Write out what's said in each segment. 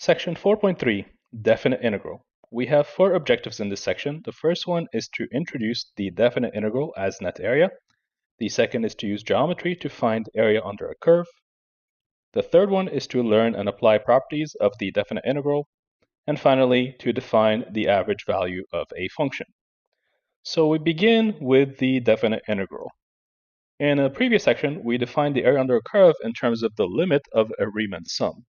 Section 4.3, Definite Integral. We have four objectives in this section. The first one is to introduce the definite integral as net area. The second is to use geometry to find area under a curve. The third one is to learn and apply properties of the definite integral. And finally, to define the average value of a function. So we begin with the definite integral. In a previous section, we defined the area under a curve in terms of the limit of a Riemann sum.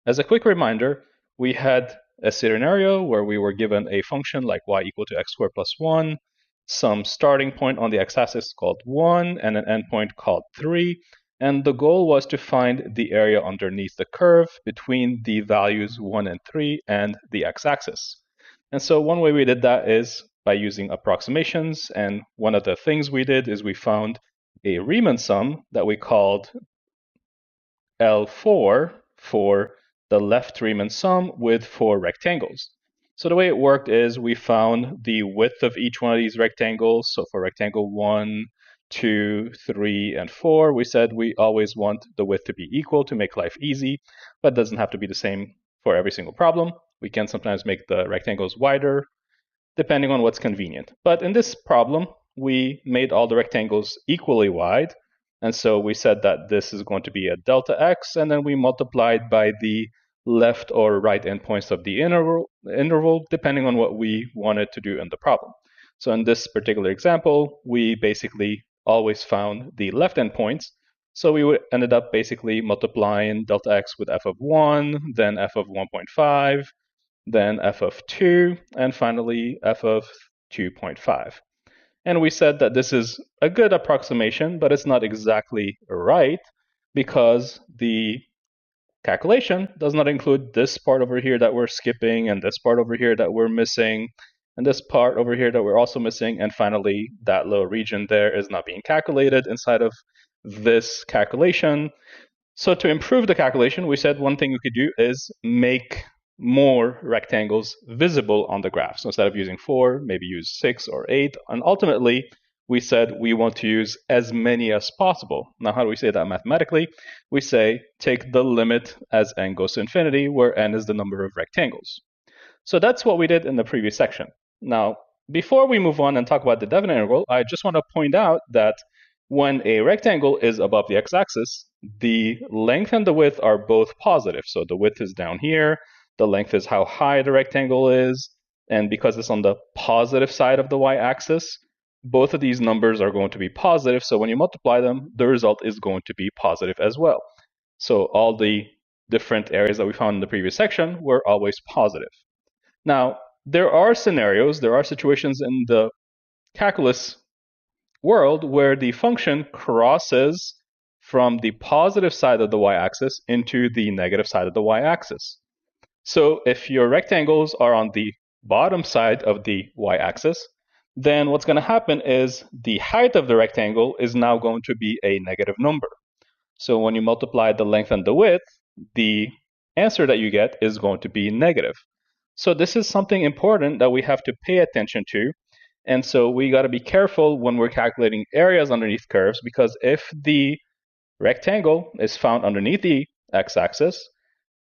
As a quick reminder, we had a scenario where we were given a function like y equal to x squared plus 1, some starting point on the x-axis called 1, and an endpoint called 3. And the goal was to find the area underneath the curve between the values 1 and 3 and the x-axis. And so one way we did that is by using approximations. And one of the things we did is we found a Riemann sum that we called L4 for the left Riemann sum with four rectangles. So the way it worked is we found the width of each one of these rectangles. So for rectangle 1, 2, 3, and 4, we said we always want the width to be equal to make life easy, but it doesn't have to be the same for every single problem. We can sometimes make the rectangles wider, depending on what's convenient. But in this problem, we made all the rectangles equally wide. And so we said that this is going to be a delta x, and then we multiplied by the left or right endpoints of the interval, depending on what we wanted to do in the problem. So in this particular example, we basically always found the left endpoints. So we ended up basically multiplying delta x with f of 1, then f of 1.5, then f of 2, and finally f of 2.5. And we said that this is a good approximation, but it's not exactly right because the calculation does not include this part over here that we're skipping, and this part over here that we're missing, and this part over here that we're also missing, and finally that little region there is not being calculated inside of this calculation. So to improve the calculation, we said one thing we could do is make more rectangles visible on the graph. So instead of using 4, maybe use 6 or 8. And ultimately, we said we want to use as many as possible. Now, how do we say that mathematically? We say take the limit as n goes to infinity, where n is the number of rectangles. So that's what we did in the previous section. Now, before we move on and talk about the definite integral, I just want to point out that when a rectangle is above the x-axis, the length and the width are both positive. So the width is down here, the length is how high the rectangle is, and because it's on the positive side of the y-axis, both of these numbers are going to be positive. So when you multiply them, the result is going to be positive as well. So all the different areas that we found in the previous section were always positive. Now, there are scenarios, there are situations in the calculus world where the function crosses from the positive side of the y-axis into the negative side of the y-axis. So if your rectangles are on the bottom side of the y-axis, then what's going to happen is the height of the rectangle is now going to be a negative number. So when you multiply the length and the width, the answer that you get is going to be negative. So this is something important that we have to pay attention to. And so we got to be careful when we're calculating areas underneath curves, because if the rectangle is found underneath the x-axis,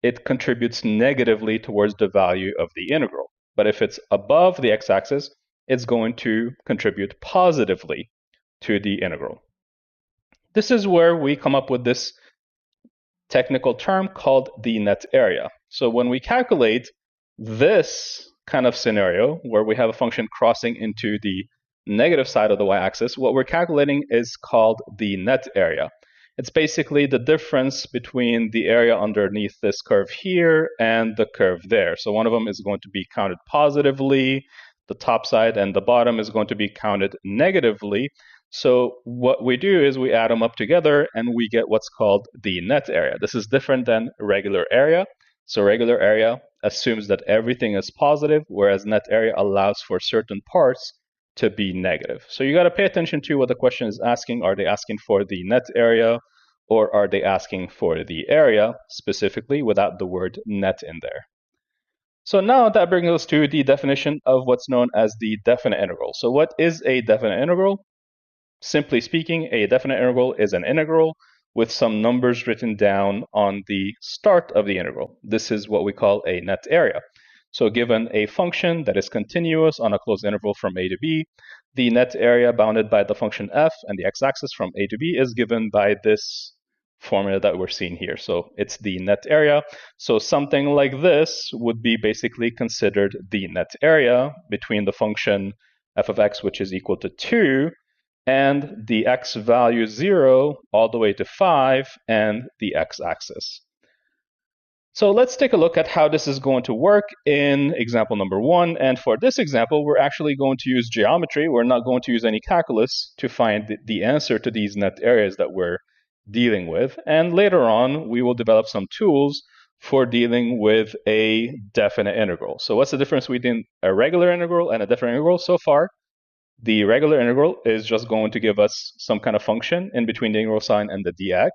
it contributes negatively towards the value of the integral. But if it's above the x-axis, it's going to contribute positively to the integral. This is where we come up with this technical term called the net area. So when we calculate this kind of scenario where we have a function crossing into the negative side of the y-axis, what we're calculating is called the net area. It's basically the difference between the area underneath this curve here and the curve there. So one of them is going to be counted positively, the top side, and the bottom is going to be counted negatively. So what we do is we add them up together and we get what's called the net area. This is different than regular area. So regular area assumes that everything is positive, whereas net area allows for certain parts to be negative. So you got to pay attention to what the question is asking. Are they asking for the net area, or are they asking for the area specifically without the word net in there? So now that brings us to the definition of what's known as the definite integral. So what is a definite integral? Simply speaking, a definite integral is an integral with some numbers written down on the start of the integral. This is what we call a net area. So given a function that is continuous on a closed interval from a to b, the net area bounded by the function f and the x-axis from a to b is given by this formula that we're seeing here. So it's the net area. So something like this would be basically considered the net area between the function f of x, which is equal to 2, and the x value 0 all the way to 5 and the x-axis. So let's take a look at how this is going to work in example number 1. And for this example, we're actually going to use geometry. We're not going to use any calculus to find the answer to these net areas that we're dealing with. And later on, we will develop some tools for dealing with a definite integral. So what's the difference between a regular integral and a definite integral? So far, the regular integral is just going to give us some kind of function in between the integral sign and the dx.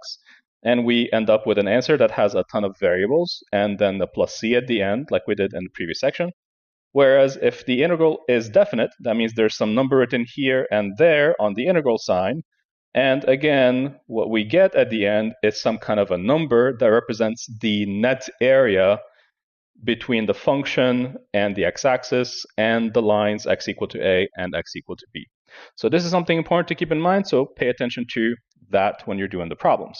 And we end up with an answer that has a ton of variables and then the plus c at the end, like we did in the previous section. Whereas if the integral is definite, that means there's some number written here and there on the integral sign. And again, what we get at the end is some kind of a number that represents the net area between the function and the x-axis and the lines x equal to a and x equal to b. So this is something important to keep in mind, so pay attention to that when you're doing the problems.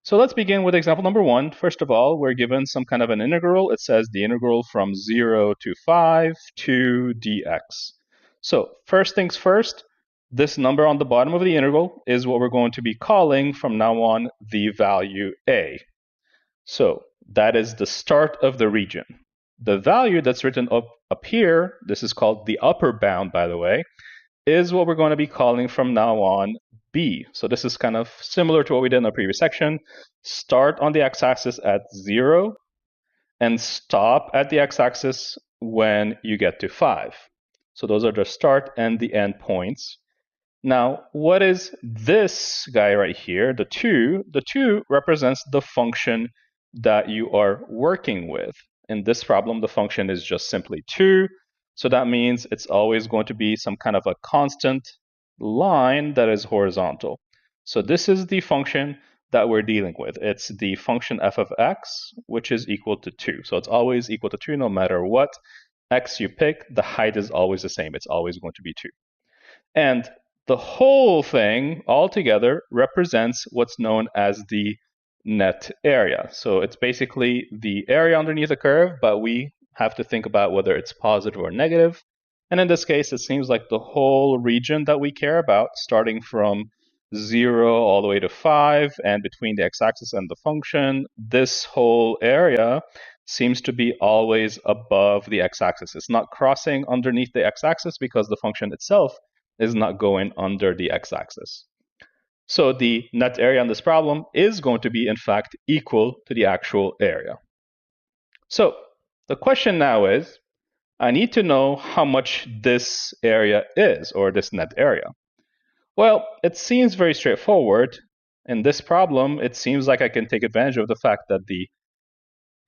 So let's begin with example number 1. First of all, we're given some kind of an integral. It says the integral from 0 to 5 to dx. So first things first, this number on the bottom of the integral is what we're going to be calling from now on the value a. So that is the start of the region. The value that's written up here, this is called the upper bound, by the way, is what we're going to be calling from now on b. So this is kind of similar to what we did in the previous section. Start on the x-axis at 0 and stop at the x-axis when you get to 5. So those are the start and the end points. Now, what is this guy right here, the 2? The 2 represents the function that you are working with. In this problem, the function is just simply 2. So that means it's always going to be some kind of a constant line that is horizontal. So this is the function that we're dealing with. It's the function f of x, which is equal to 2. So it's always equal to 2 no matter what x you pick. The height is always the same. It's always going to be 2. And the whole thing altogether represents what's known as the net area. So it's basically the area underneath the curve, but we have to think about whether it's positive or negative. And in this case, it seems like the whole region that we care about, starting from 0 all the way to 5, and between the x-axis and the function, this whole area seems to be always above the x-axis. It's not crossing underneath the x-axis because the function itself is not going under the x-axis. So the net area on this problem is going to be, in fact, equal to the actual area. So the question now is, I need to know how much this area is, or this net area. Well, it seems very straightforward. In this problem, it seems like I can take advantage of the fact that the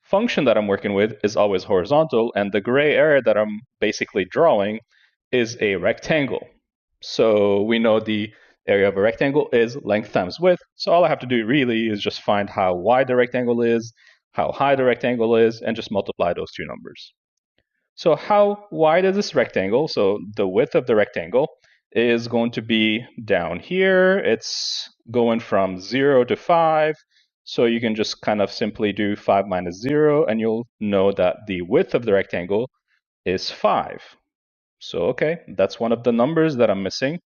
function that I'm working with is always horizontal, and the gray area that I'm basically drawing is a rectangle. So we know the area of a rectangle is length times width. So all I have to do really is just find how wide the rectangle is, how high the rectangle is, and just multiply those two numbers. So how wide is this rectangle? So the width of the rectangle is going to be down here. It's going from 0 to 5. So you can just kind of simply do 5 minus 0, and you'll know that the width of the rectangle is 5. So, okay, that's one of the numbers that I'm missing.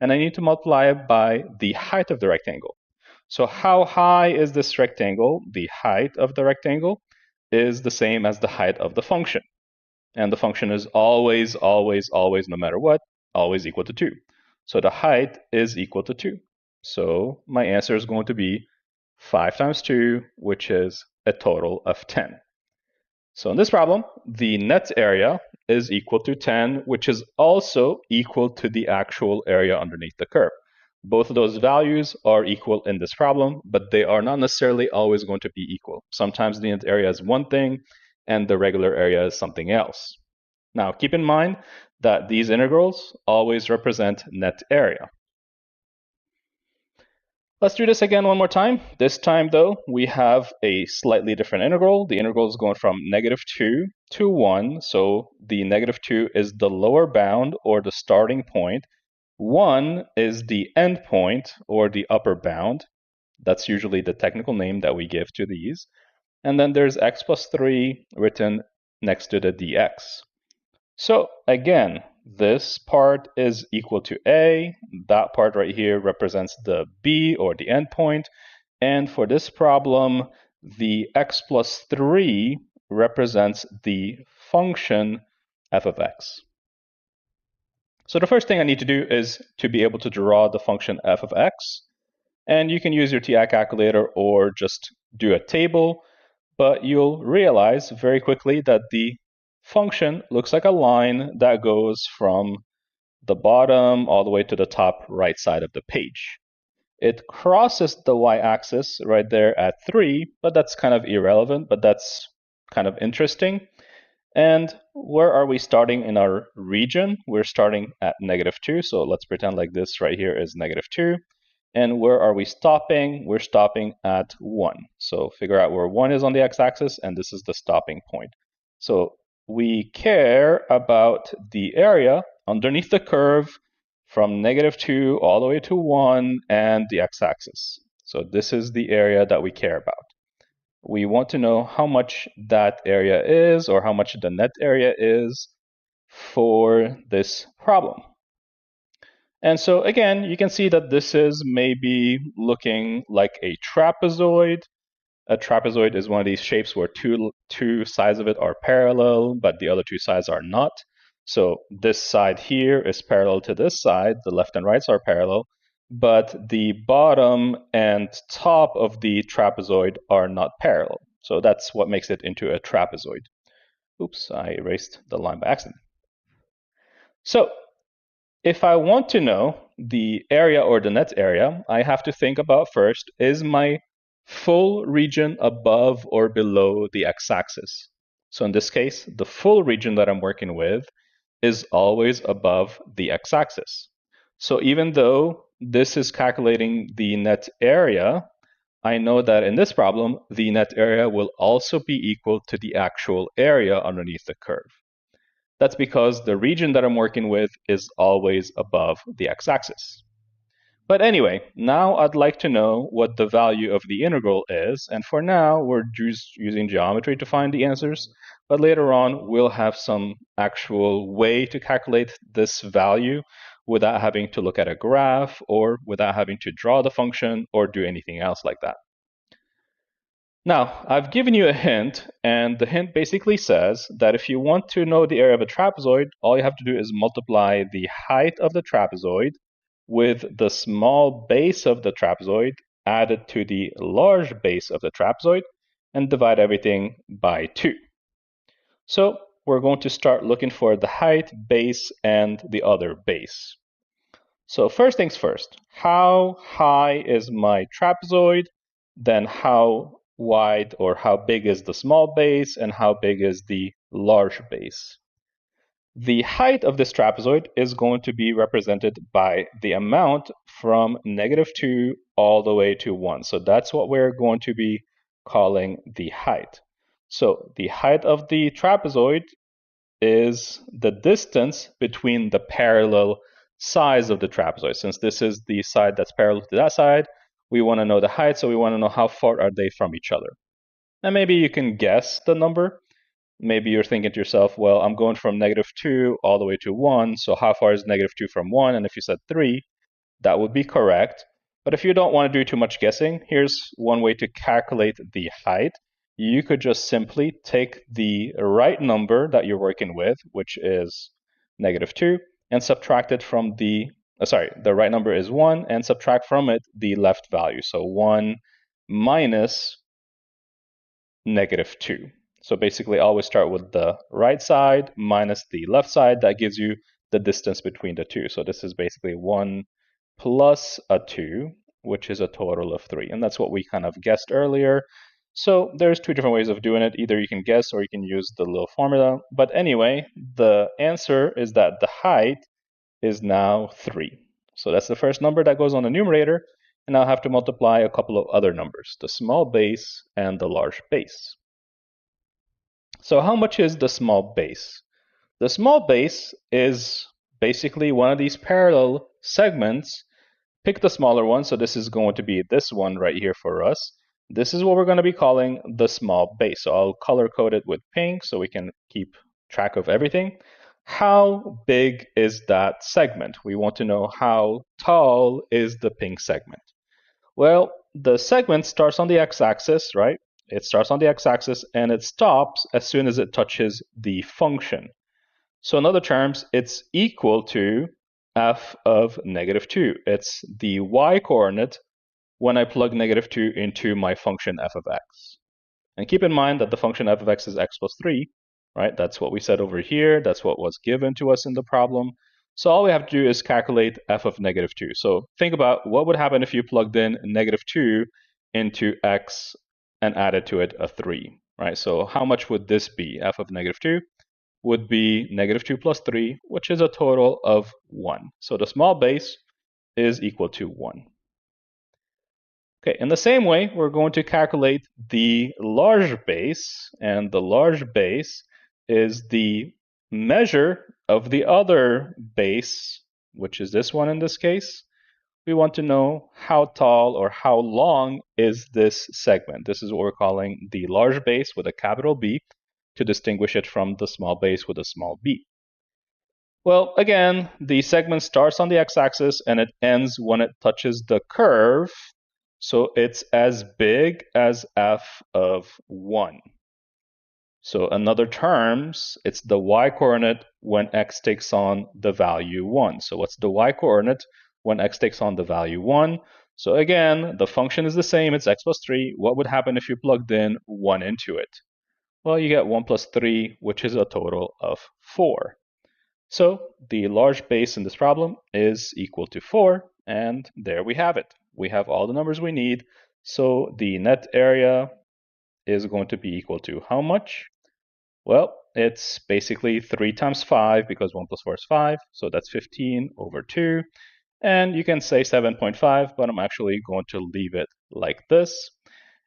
And I need to multiply it by the height of the rectangle. So how high is this rectangle? The height of the rectangle is the same as the height of the function. And the function is always, always, always, no matter what, always equal to 2. So the height is equal to 2. So my answer is going to be 5 times 2, which is a total of 10. So in this problem, the net area is equal to 10, which is also equal to the actual area underneath the curve. Both of those values are equal in this problem, but they are not necessarily always going to be equal. Sometimes the net area is one thing, and the regular area is something else. Now, keep in mind that these integrals always represent net area. Let's do this again one more time. This time, though, we have a slightly different integral. The integral is going from -2 to 1. So the -2 is the lower bound, or the starting point. 1 is the end point, or the upper bound. That's usually the technical name that we give to these. And then there's x plus 3 written next to the dx. So again, this part is equal to a. That part right here represents the b, or the endpoint. And for this problem, the x plus 3 represents the function f of x. So the first thing I need to do is to be able to draw the function f of x. And you can use your TI calculator or just do a table, but you'll realize very quickly that the function looks like a line that goes from the bottom all the way to the top right side of the page. It crosses the y-axis right there at 3, but that's kind of irrelevant, but that's kind of interesting. And where are we starting in our region? We're starting at -2, so let's pretend like this right here is -2. And where are we stopping? We're stopping at 1. So figure out where 1 is on the x-axis, and this is the stopping point. So we care about the area underneath the curve from -2 all the way to 1 and the x-axis. So this is the area that we care about. We want to know how much that area is, or how much the net area is for this problem. And so again, you can see that this is maybe looking like a trapezoid. A trapezoid is one of these shapes where two sides of it are parallel, but the other two sides are not. So this side here is parallel to this side. The left and rights are parallel, but the bottom and top of the trapezoid are not parallel. So that's what makes it into a trapezoid. Oops, I erased the line by accident. So if I want to know the area, or the net area, I have to think about first, is my full region above or below the x-axis? So in this case, the full region that I'm working with is always above the x-axis. So even though this is calculating the net area, I know that in this problem, the net area will also be equal to the actual area underneath the curve. That's because the region that I'm working with is always above the x-axis. But anyway, now I'd like to know what the value of the integral is, and for now we're just using geometry to find the answers, but later on we'll have some actual way to calculate this value without having to look at a graph, or without having to draw the function or do anything else like that. Now, I've given you a hint, and the hint basically says that if you want to know the area of a trapezoid, all you have to do is multiply the height of the trapezoid with the small base of the trapezoid added to the large base of the trapezoid, and divide everything by 2. So we're going to start looking for the height, base, and the other base. So first things first, how high is my trapezoid? Then how wide, or how big is the small base, and how big is the large base? The height of this trapezoid is going to be represented by the amount from -2 all the way to 1. So that's what we're going to be calling the height. So the height of the trapezoid is the distance between the parallel sides of the trapezoid. Since this is the side that's parallel to that side, we want to know the height, so we want to know how far are they from each other. And maybe you can guess the number. Maybe you're thinking to yourself, well, I'm going from -2 all the way to 1, so how far is -2 from 1? And if you said 3, that would be correct. But if you don't want to do too much guessing, here's one way to calculate the height. You could just simply take the right number that you're working with, which is -2, and subtract it from the right number is 1, and subtract from it the left value. So 1 minus -2. So basically always start with the right side minus the left side. That gives you the distance between the two. So this is basically 1 plus a 2, which is a total of 3. And that's what we kind of guessed earlier. So there's two different ways of doing it. Either you can guess, or you can use the little formula. But anyway, the answer is that the height is now 3. So that's the first number that goes on the numerator. and I'll have to multiply a couple of other numbers, the small base and the large base. So how much is the small base? The small base is basically one of these parallel segments. Pick the smaller one, so this is going to be this one right here for us. This is what we're going to be calling the small base. So I'll color code it with pink so we can keep track of everything. How big is that segment? We want to know how tall is the pink segment. Well, the segment starts on the x-axis, right? It starts on the x-axis and it stops as soon as it touches the function. So in other terms, it's equal to f of -2. It's the y-coordinate when I plug -2 into my function f of x. And keep in mind that the function f of x is x plus 3, right? That's what we said over here. That's what was given to us in the problem. So all we have to do is calculate f of -2. So think about what would happen if you plugged in -2 into x and added to it a 3, right? So how much would this be? F of -2 would be -2 plus 3, which is a total of 1. So the small base is equal to 1. Okay, in the same way, we're going to calculate the large base, and the large base is the measure of the other base, which is this one in this case. We want to know how tall or how long is this segment. This is what we're calling the large base with a capital B to distinguish it from the small base with a small b. Well, again, the segment starts on the x-axis and it ends when it touches the curve. So it's as big as f of 1. So in other terms, it's the y-coordinate when x takes on the value 1. So what's the y-coordinate when x takes on the value 1? So again, the function is the same. It's x plus 3. What would happen if you plugged in 1 into it? Well, you get 1 plus 3, which is a total of 4. So the large base in this problem is equal to 4, and there we have it. We have all the numbers we need, so the net area is going to be equal to how much? Well, it's basically 3 times 5, because 1 plus 4 is 5, so that's 15 over 2. And you can say 7.5, but I'm actually going to leave it like this.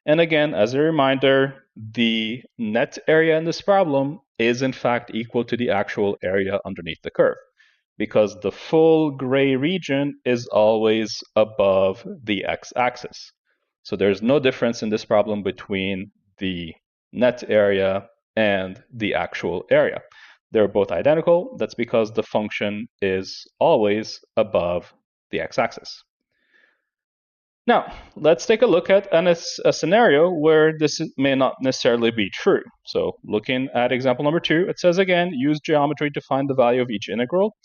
And again, as a reminder, the net area in this problem is in fact equal to the actual area underneath the curve, because the full gray region is always above the x-axis. So there's no difference in this problem between the net area and the actual area. They're both identical. That's because the function is always above the x-axis. Now, let's take a look at a scenario where this may not necessarily be true. So looking at example number 2, it says again, use geometry to find the value of each integral.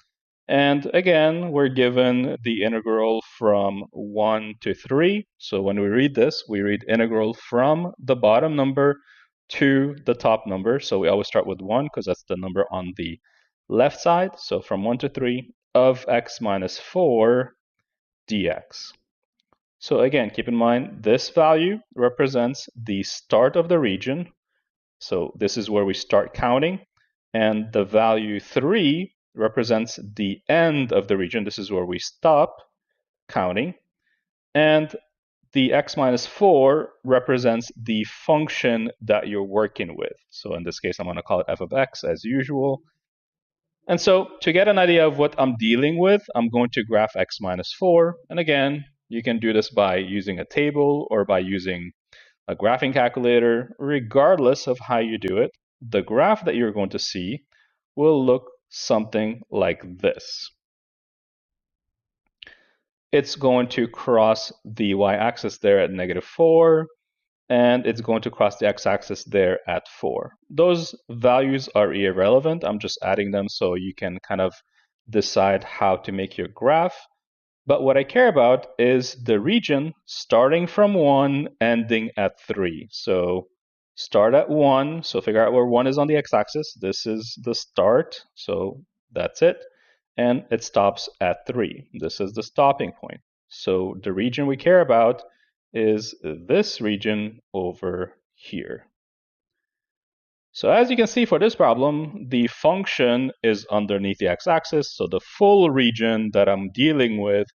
And again, we're given the integral from 1 to 3. So when we read this, we read integral from the bottom number to the top number. So we always start with 1 because that's the number on the left side. So from 1 to 3 of x minus 4 dx. So again, keep in mind, this value represents the start of the region. So this is where we start counting. And the value 3 represents the end of the region. This is where we stop counting. And the x minus 4 represents the function that you're working with. So in this case, I'm going to call it f of x as usual. And so to get an idea of what I'm dealing with, I'm going to graph x minus 4. And again, you can do this by using a table or by using a graphing calculator. Regardless of how you do it, the graph that you're going to see will look something like this. It's going to cross the y-axis there at -4, and it's going to cross the x-axis there at 4. Those values are irrelevant. I'm just adding them so you can kind of decide how to make your graph. But what I care about is the region starting from 1, ending at 3. So start at 1, so figure out where 1 is on the x-axis. This is the start, so that's it. And it stops at 3. This is the stopping point. So the region we care about is this region over here. So as you can see for this problem, the function is underneath the x-axis, so the full region that I'm dealing with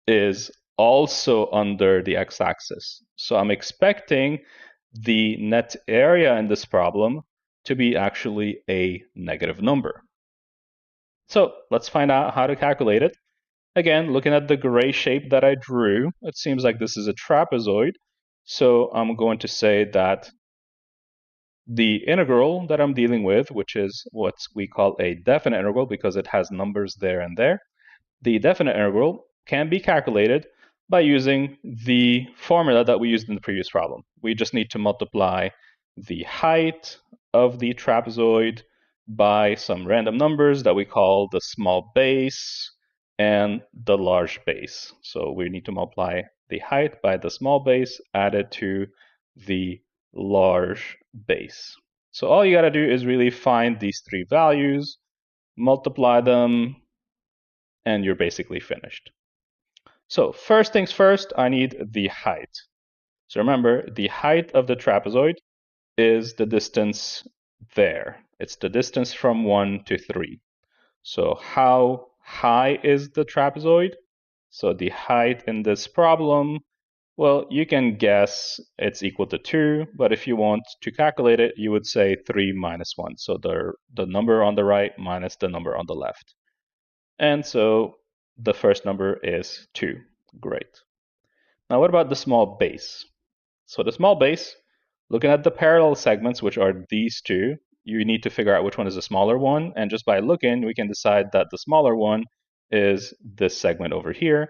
is also under the x-axis. So I'm expecting the net area in this problem to be actually a negative number. So let's find out how to calculate it. Again, looking at the gray shape that I drew, it seems like this is a trapezoid. So I'm going to say that the integral that I'm dealing with, which is what we call a definite integral because it has numbers there and there, the definite integral can be calculated by using the formula that we used in the previous problem. We just need to multiply the height of the trapezoid by some random numbers that we call the small base and the large base. So we need to multiply the height by the small base added to the large base. So all you got to do is really find these three values, multiply them, and you're basically finished. So first things first, I need the height. So remember, the height of the trapezoid is the distance there. It's the distance from 1 to 3. So how high is the trapezoid? So the height in this problem, well, you can guess it's equal to 2, but if you want to calculate it, you would say 3 minus 1. So the number on the right minus the number on the left. And so the first number is 2. Great. Now what about the small base? So the small base, looking at the parallel segments, which are these two, you need to figure out which one is the smaller one. And just by looking, we can decide that the smaller one is this segment over here.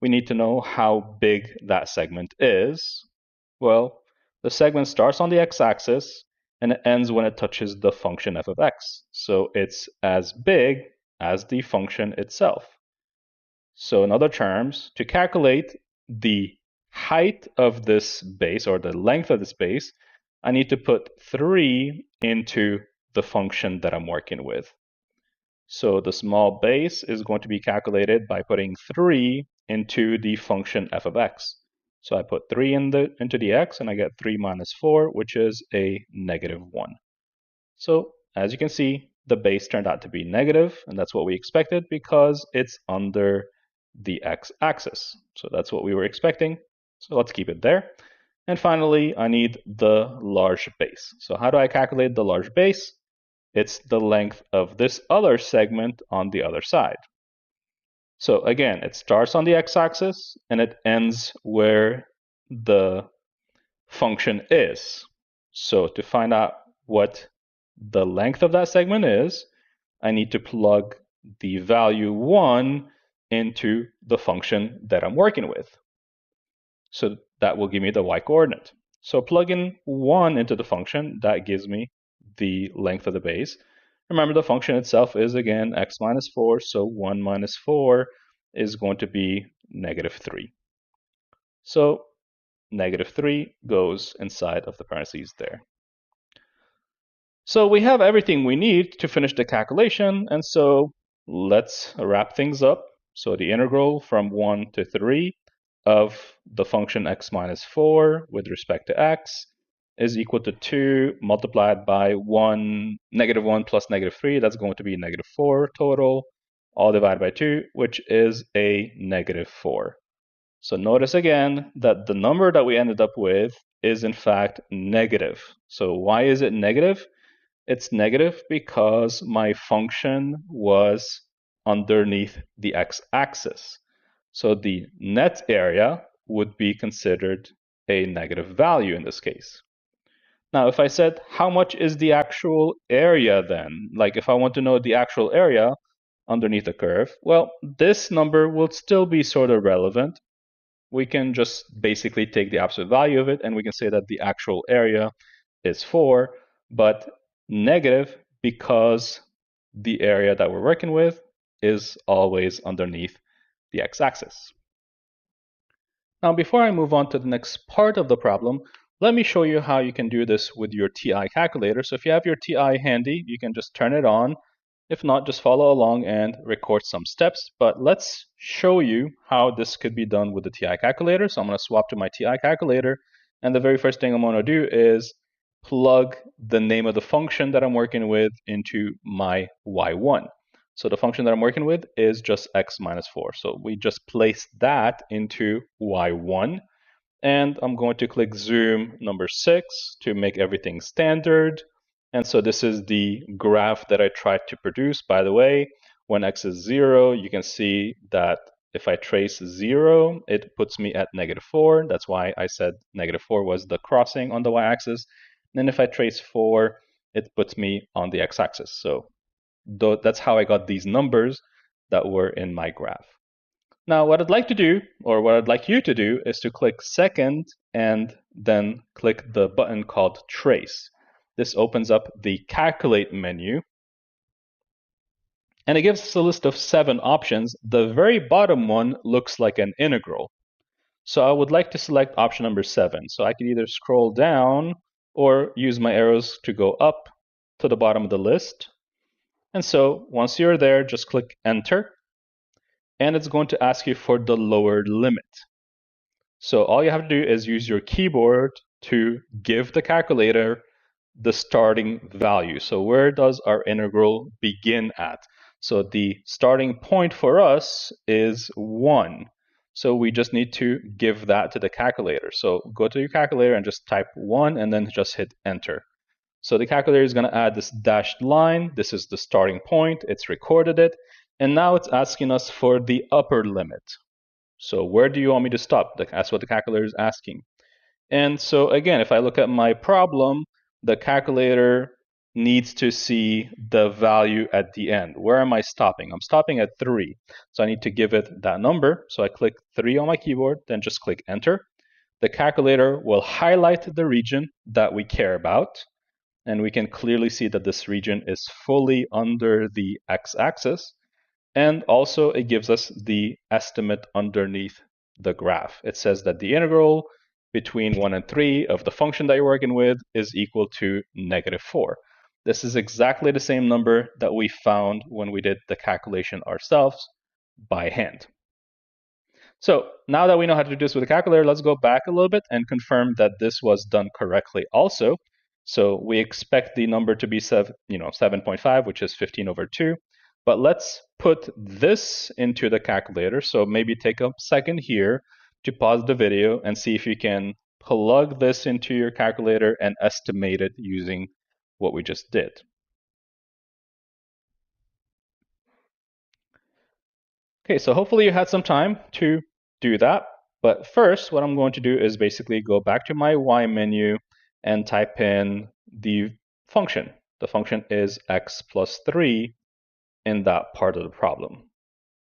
We need to know how big that segment is. Well, the segment starts on the x-axis and it ends when it touches the function f of x. So it's as big as the function itself. So in other terms, to calculate the height of this base or the length of this base, I need to put 3 into the function that I'm working with. So the small base is going to be calculated by putting 3 into the function f of x. So I put 3 into the x and I get 3 minus 4, which is a negative 1. So as you can see, the base turned out to be negative, and that's what we expected because it's under the x-axis. So that's what we were expecting. So let's keep it there. And finally, I need the large base. So how do I calculate the large base? It's the length of this other segment on the other side. So again, it starts on the x-axis and it ends where the function is. So to find out what the length of that segment is, I need to plug the value 1 into the function that I'm working with. So that will give me the y-coordinate. So plugging 1 into the function, that gives me the length of the base. Remember, the function itself is, again, x minus 4, so 1 minus 4 is going to be negative 3. So negative 3 goes inside of the parentheses there. So we have everything we need to finish the calculation, and so let's wrap things up. So the integral from 1 to 3 of the function x minus 4 with respect to x is equal to 2 multiplied by negative 1 plus negative 3. That's going to be negative 4 total, all divided by 2, which is a negative 4. So notice again that the number that we ended up with is in fact negative. So why is it negative? It's negative because my function was underneath the x-axis. So the net area would be considered a negative value in this case. Now, if I said, how much is the actual area then? Like if I want to know the actual area underneath the curve, well, this number will still be sort of relevant. We can just basically take the absolute value of it and we can say that the actual area is 4, but negative because the area that we're working with is always underneath the x-axis. Now, before I move on to the next part of the problem, let me show you how you can do this with your TI calculator. So if you have your TI handy, you can just turn it on. If not, just follow along and record some steps. But let's show you how this could be done with the TI calculator. So I'm going to swap to my TI calculator. And the very first thing I'm going to do is plug the name of the function that I'm working with into my y1. So the function that I'm working with is just x minus 4. So we just place that into y1. And I'm going to click zoom number 6 to make everything standard. And so this is the graph that I tried to produce. By the way, when x is 0, you can see that if I trace 0, it puts me at -4. That's why I said -4 was the crossing on the y-axis. And then if I trace 4, it puts me on the x-axis. So that's how I got these numbers that were in my graph. Now, what I'd like to do, or what I'd like you to do, is to click second and then click the button called Trace. This opens up the Calculate menu, and it gives us a list of 7 options. The very bottom one looks like an integral. So I would like to select option number 7. So I can either scroll down or use my arrows to go up to the bottom of the list. And so once you're there, just click Enter. And it's going to ask you for the lower limit. So all you have to do is use your keyboard to give the calculator the starting value. So where does our integral begin at? So the starting point for us is 1. So we just need to give that to the calculator. So go to your calculator and just type 1 and then just hit enter. So the calculator is going to add this dashed line. This is the starting point. It's recorded it. And now it's asking us for the upper limit. So where do you want me to stop? That's what the calculator is asking. And so again, if I look at my problem, the calculator needs to see the value at the end. Where am I stopping? I'm stopping at 3. So I need to give it that number. So I click 3 on my keyboard, then just click enter. The calculator will highlight the region that we care about. And we can clearly see that this region is fully under the x-axis. And also it gives us the estimate underneath the graph. It says that the integral between 1 and 3 of the function that you're working with is equal to -4. This is exactly the same number that we found when we did the calculation ourselves by hand. So now that we know how to do this with a calculator, let's go back a little bit and confirm that this was done correctly also. So we expect the number to be 7.5, which is 15/2. But let's put this into the calculator. So maybe take a second here to pause the video and see if you can plug this into your calculator and estimate it using what we just did. Okay, so hopefully you had some time to do that. But first, what I'm going to do is basically go back to my Y menu and type in the function. The function is x plus 3 in that part of the problem.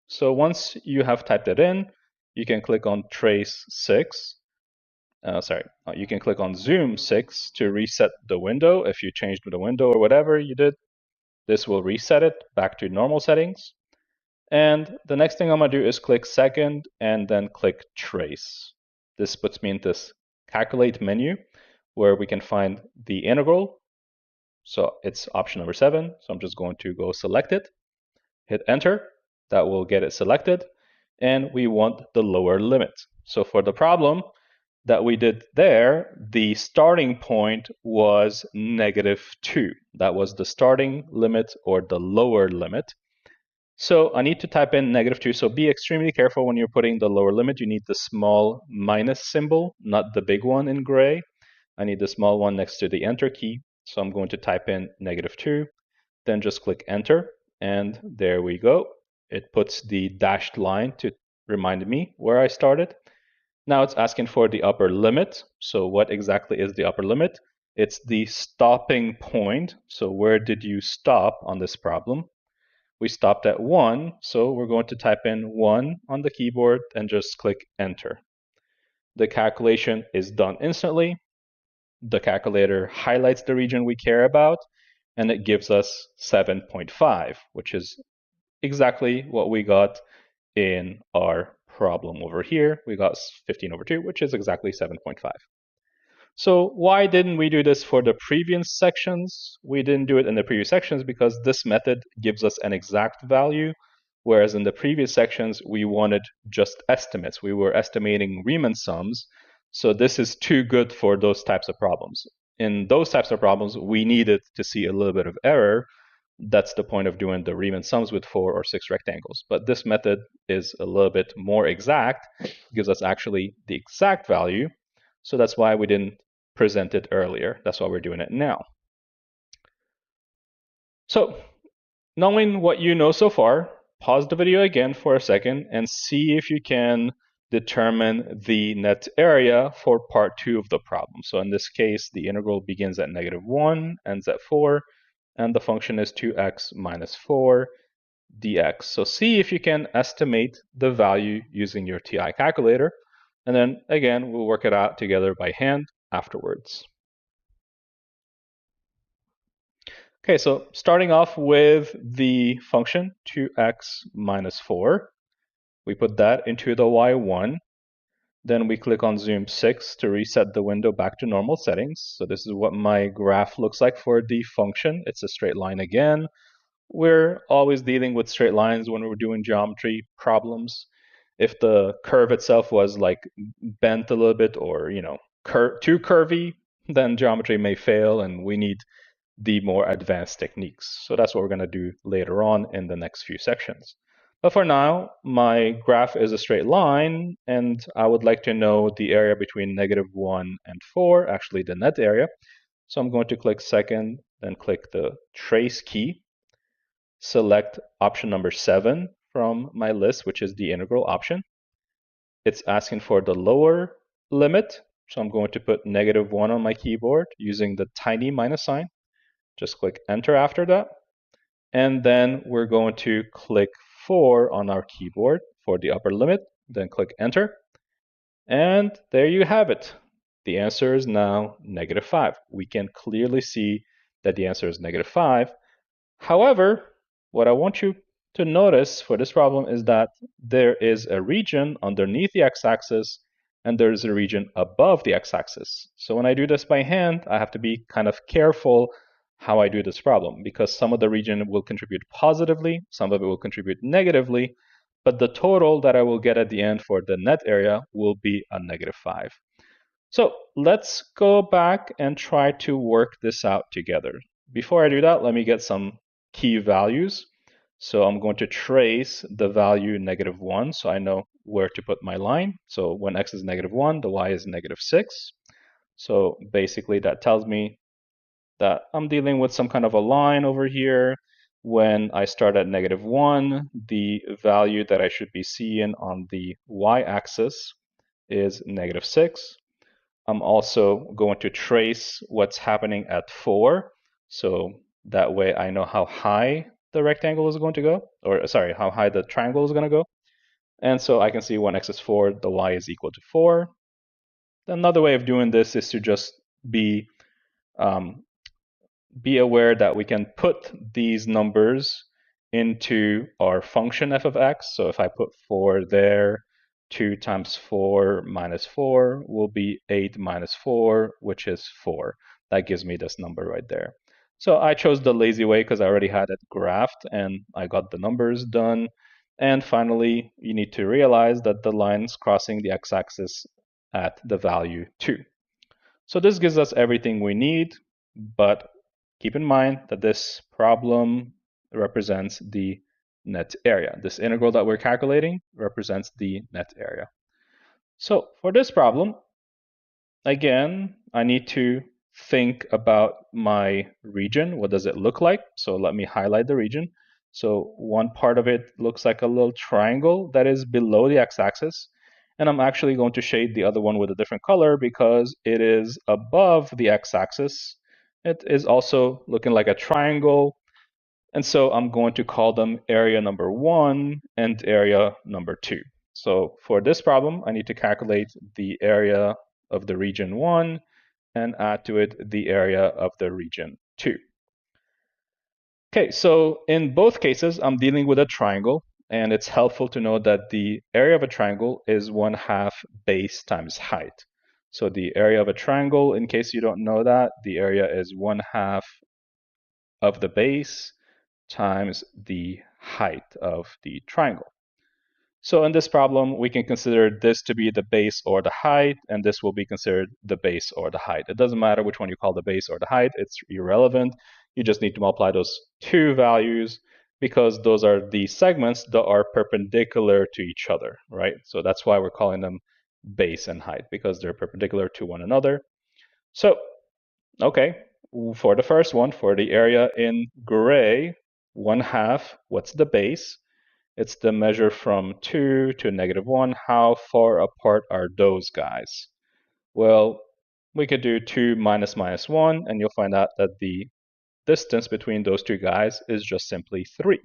So once you have typed it in, you can click on trace 6. You can click on zoom 6 to reset the window. If you changed the window or whatever you did, this will reset it back to normal settings. And the next thing I'm going to do is click second and then click trace. This puts me in this calculate menu where we can find the integral. So it's option number 7. So I'm just going to go select it, hit enter. That will get it selected. And we want the lower limit. So for the problem that we did there, the starting point was -2. That was the starting limit or the lower limit. So I need to type in -2. So be extremely careful when you're putting the lower limit. You need the small minus symbol, not the big one in gray. I need the small one next to the enter key. So I'm going to type in -2, then just click enter. And there we go. It puts the dashed line to remind me where I started. Now it's asking for the upper limit. So what exactly is the upper limit? It's the stopping point. So where did you stop on this problem? We stopped at 1, so we're going to type in 1 on the keyboard and just click enter. The calculation is done instantly. The calculator highlights the region we care about, and it gives us 7.5, which is exactly what we got in our problem over here. We got 15/2, which is exactly 7.5. So why didn't we do this for the previous sections? We didn't do it in the previous sections because this method gives us an exact value, whereas in the previous sections, we wanted just estimates. We were estimating Riemann sums, so this is too good for those types of problems. In those types of problems, we needed to see a little bit of error, That's the point of doing the Riemann sums with 4 or 6 rectangles. But this method is a little bit more exact, it gives us actually the exact value. So that's why we didn't present it earlier. That's why we're doing it now. So knowing what you know so far, pause the video again for a second and see if you can determine the net area for part 2 of the problem. So in this case, the integral begins at -1, ends at 4, and the function is 2x minus 4 dx. So see if you can estimate the value using your TI calculator, and then again, we'll work it out together by hand afterwards. Okay, so starting off with the function 2x minus 4, we put that into the y1. Then we click on zoom 6 to reset the window back to normal settings. So this is what my graph looks like for the function. It's a straight line again. We're always dealing with straight lines when we're doing geometry problems. If the curve itself was like bent a little bit or, too curvy, then geometry may fail and we need the more advanced techniques. So that's what we're going to do later on in the next few sections. But for now, my graph is a straight line, and I would like to know the area between -1 and 4, actually the net area. So I'm going to click second, then click the trace key, select option number 7 from my list, which is the integral option. It's asking for the lower limit, so I'm going to put -1 on my keyboard using the tiny minus sign. Just click enter after that. And then we're going to click 4 on our keyboard for the upper limit, then click enter. And there you have it. The answer is now -5. We can clearly see that the answer is -5. However, what I want you to notice for this problem is that there is a region underneath the x-axis and there's a region above the x-axis. So when I do this by hand, I have to be kind of careful how I do this problem, because some of the region will contribute positively, some of it will contribute negatively, but the total that I will get at the end for the net area will be a -5. So let's go back and try to work this out together. Before I do that, let me get some key values. So I'm going to trace the value -1, so I know where to put my line. So when x is -1, the y is -6. So basically that tells me that I'm dealing with some kind of a line over here. When I start at -1, the value that I should be seeing on the y-axis is -6. I'm also going to trace what's happening at 4, so that way I know how high the rectangle is going to go, or sorry, how high the triangle is going to go. And so I can see when x is 4, the y is equal to 4. Another way of doing this is to just be aware that we can put these numbers into our function f of x. So if I put 4 there, 2 times 4 minus 4 will be 8 minus 4, which is 4. That gives me this number right there. So I chose the lazy way because I already had it graphed and I got the numbers done. And finally, you need to realize that the line's crossing the x-axis at the value 2. So this gives us everything we need, but keep in mind that this problem represents the net area. This integral that we're calculating represents the net area. So for this problem, again, I need to think about my region. What does it look like? So let me highlight the region. So one part of it looks like a little triangle that is below the x-axis. And I'm actually going to shade the other one with a different color because it is above the x-axis. It is also looking like a triangle. And so I'm going to call them area number 1 and area number 2. So for this problem, I need to calculate the area of the region 1 and add to it the area of the region 2. Okay, so in both cases, I'm dealing with a triangle, and it's helpful to know that the area of a triangle is 1/2 base times height. So the area of a triangle, in case you don't know that, the area is 1/2 of the base times the height of the triangle. So in this problem, we can consider this to be the base or the height, and this will be considered the base or the height. It doesn't matter which one you call the base or the height, it's irrelevant. You just need to multiply those two values because those are the segments that are perpendicular to each other, right? So that's why we're calling them base and height, because they're perpendicular to one another. So, okay, for the first one, for the area in gray, 1/2, what's the base? It's the measure from 2 to -1. How far apart are those guys? Well, we could do 2 minus minus 1, and you'll find out that the distance between those two guys is just simply 3.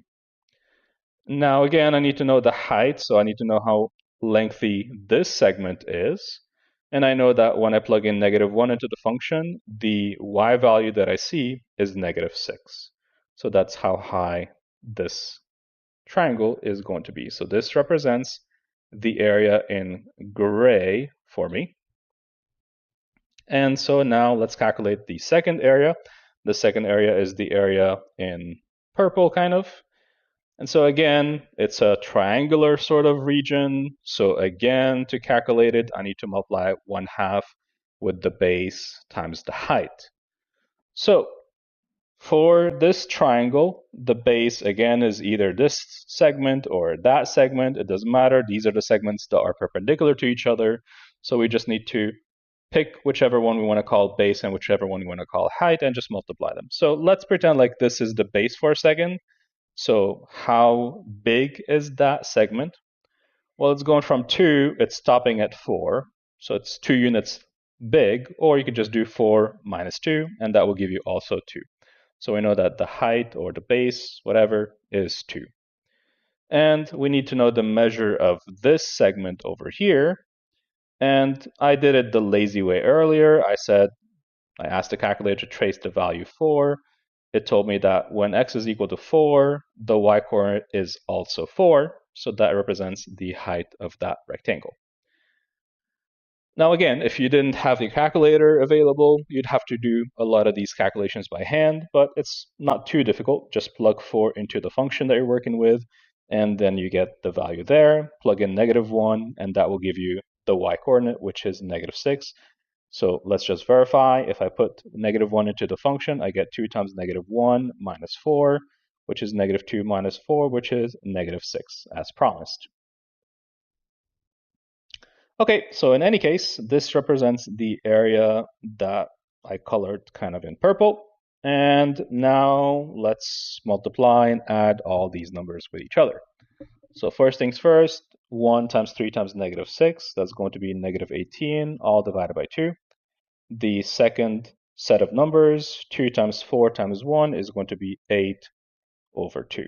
Now, again, I need to know the height, so I need to know how lengthy this segment is. And I know that when I plug in -1 into the function, the y value that I see is -6. So that's how high this triangle is going to be. So this represents the area in gray for me. And so now let's calculate the second area. The second area is the area in purple, kind of. And so again, it's a triangular sort of region. So again, to calculate it, I need to multiply 1/2 with the base times the height. So for this triangle, the base, again, is either this segment or that segment. It doesn't matter. These are the segments that are perpendicular to each other. So we just need to pick whichever one we want to call base and whichever one we want to call height and just multiply them. So let's pretend like this is the base for a second. So how big is that segment? Well, it's going from 2, it's stopping at 4. So it's 2 units big, or you could just do 4 minus 2, and that will give you also 2. So we know that the height or the base, whatever, is 2. And we need to know the measure of this segment over here. And I did it the lazy way earlier. I asked the calculator to trace the value 4. It told me that when x is equal to 4, the y-coordinate is also 4. So that represents the height of that rectangle. Now again, if you didn't have the calculator available, you'd have to do a lot of these calculations by hand, but it's not too difficult. Just plug 4 into the function that you're working with, and then you get the value there. Plug in -1, and that will give you the y-coordinate, which is -6. So let's just verify. If I put -1 into the function, I get 2 times -1 minus 4, which is -2 minus 4, which is -6, as promised. Okay, so in any case, this represents the area that I colored kind of in purple. And now let's multiply and add all these numbers with each other. So first things first, 1 times 3 times -6, that's going to be -18, all divided by 2. The second set of numbers, 2 times 4 times 1, is going to be 8 over 2.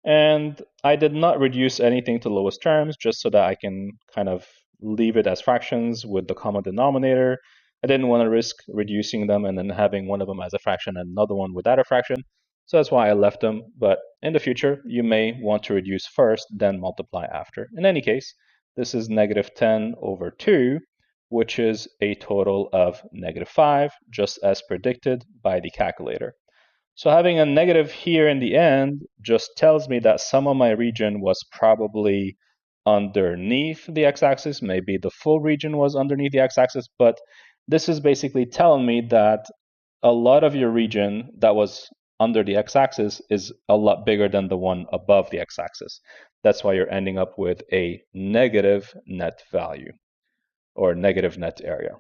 And I did not reduce anything to lowest terms just so that I can kind of leave it as fractions with the common denominator. I didn't want to risk reducing them and then having one of them as a fraction and another one without a fraction. So that's why I left them. But in the future, you may want to reduce first, then multiply after. In any case, this is -10 over 2, which is a total of -5, just as predicted by the calculator. So having a negative here in the end just tells me that some of my region was probably underneath the x-axis. Maybe the full region was underneath the x-axis, but this is basically telling me that a lot of your region that was under the x-axis is a lot bigger than the one above the x-axis. That's why you're ending up with a negative net value or negative net area.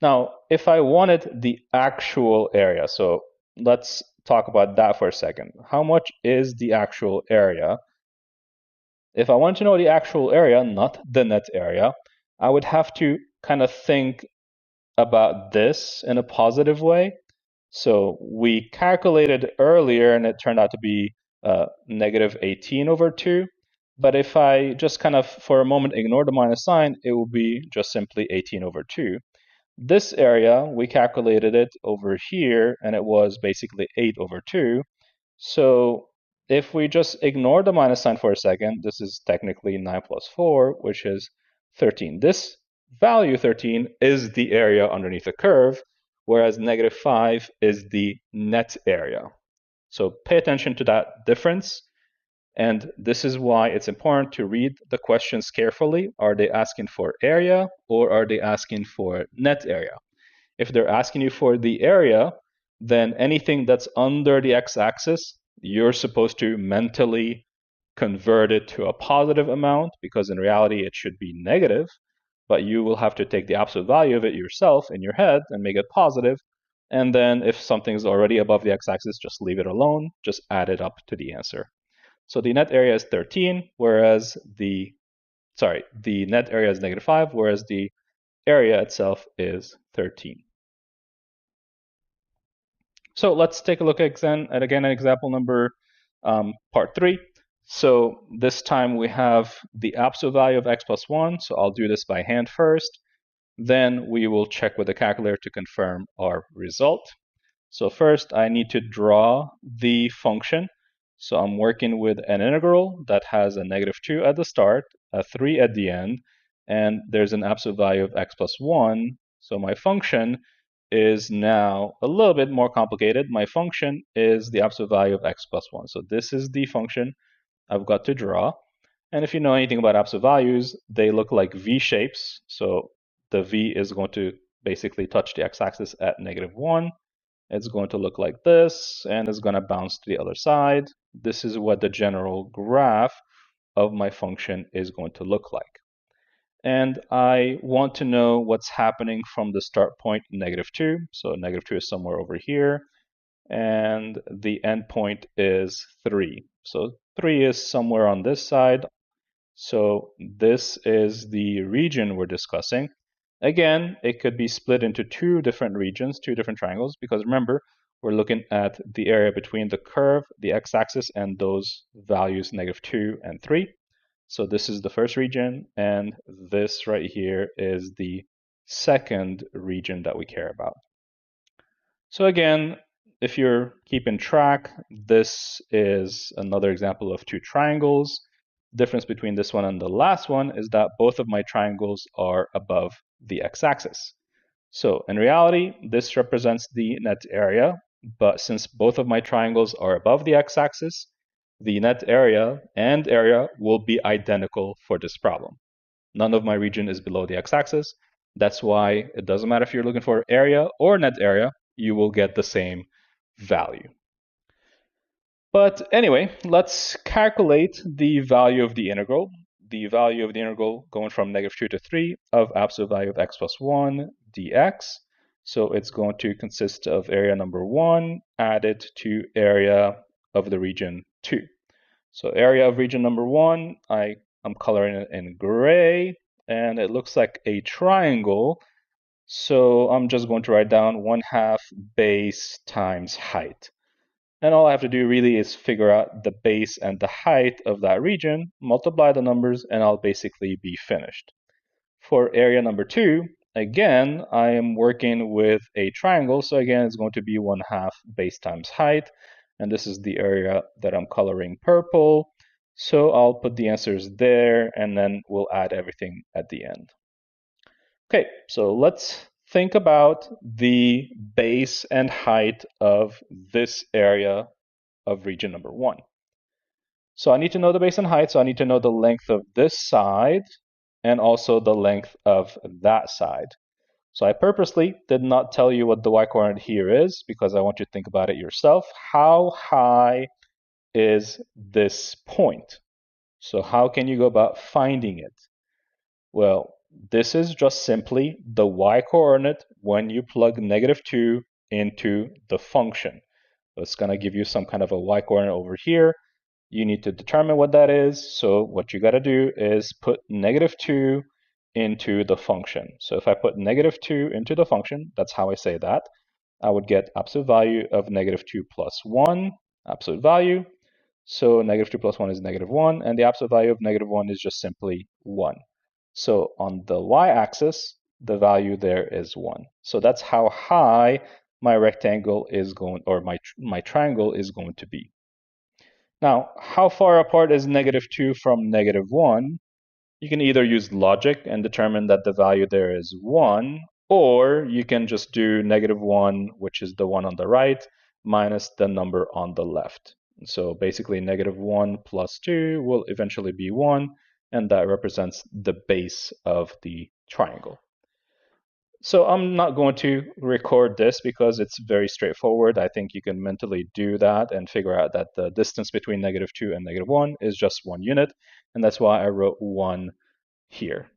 Now, if I wanted the actual area, so let's talk about that for a second. How much is the actual area? If I want to know the actual area, not the net area, I would have to kind of think about this in a positive way. So we calculated earlier and it turned out to be -18 over 2. But if I just kind of, for a moment, ignore the minus sign, it will be just simply 18 over 2. This area, we calculated it over here, and it was basically 8 over 2. So if we just ignore the minus sign for a second, this is technically 9 plus 4, which is 13. This value 13 is the area underneath the curve, whereas -5 is the net area. So pay attention to that difference. And this is why it's important to read the questions carefully. Are they asking for area or are they asking for net area? If they're asking you for the area, then anything that's under the x-axis, you're supposed to mentally convert it to a positive amount, because in reality it should be negative, but you will have to take the absolute value of it yourself in your head and make it positive. And then if something's already above the x-axis, just leave it alone, just add it up to the answer. So the net area is 13, whereas the net area is -5, whereas the area itself is 13. So let's take a look at again example number part 3. So this time we have the absolute value of x plus 1. So I'll do this by hand first. Then we will check with the calculator to confirm our result. So first I need to draw the function. So I'm working with an integral that has a -2 at the start, a 3 at the end, and there's an absolute value of x plus 1. So my function is now a little bit more complicated. My function is the absolute value of x plus 1. So this is the function I've got to draw. And if you know anything about absolute values, they look like V shapes. So the V is going to basically touch the x-axis at -1. It's going to look like this, and it's going to bounce to the other side. This is what the general graph of my function is going to look like. And I want to know what's happening from the start point, -2. So -2 is somewhere over here, and the end point is 3. So 3 is somewhere on this side. So this is the region we're discussing. Again, it could be split into two different regions, two different triangles, because remember, we're looking at the area between the curve, the x-axis, and those values -2 and 3. So this is the first region, and this right here is the second region that we care about. So again, if you're keeping track, this is another example of two triangles. The difference between this one and the last one is that both of my triangles are above the x-axis. So in reality, this represents the net area, but since both of my triangles are above the x-axis, the net area and area will be identical for this problem. None of my region is below the x-axis. That's why it doesn't matter if you're looking for area or net area, you will get the same value. But anyway, let's calculate the value of the integral. The value of the integral going from -2 to 3 of absolute value of x plus 1 dx. So it's going to consist of area number 1 added to area of the region 2. So area of region number 1, I'm coloring it in gray, and it looks like a triangle. So I'm just going to write down 1/2 base times height. And all I have to do really is figure out the base and the height of that region, multiply the numbers, and I'll basically be finished. For area number 2, again, I am working with a triangle. So again, it's going to be 1/2 base times height. And this is the area that I'm coloring purple. So I'll put the answers there, and then we'll add everything at the end. Okay, so let's think about the base and height of this area of region number 1. So I need to know the base and height, so I need to know the length of this side and also the length of that side. So I purposely did not tell you what the y-coordinate here is because I want you to think about it yourself. How high is this point? So how can you go about finding it? Well, this is just simply the y-coordinate when you plug -2 into the function. So it's going to give you some kind of a y-coordinate over here. You need to determine what that is. So what you got to do is put -2 into the function. So if I put -2 into the function, that's how I say that, I would get absolute value of -2 plus 1, absolute value. So -2 plus 1 is -1, and the absolute value of -1 is just simply 1. So on the y-axis, the value there is 1. So that's how high my rectangle is going, or my triangle is going to be. Now, how far apart is -2 from -1? You can either use logic and determine that the value there is 1, or you can just do -1, which is the one on the right, minus the number on the left. So basically -1 plus 2 will eventually be 1, and that represents the base of the triangle. So I'm not going to record this because it's very straightforward. I think you can mentally do that and figure out that the distance between -2 and -1 is just 1 unit, and that's why I wrote 1 here.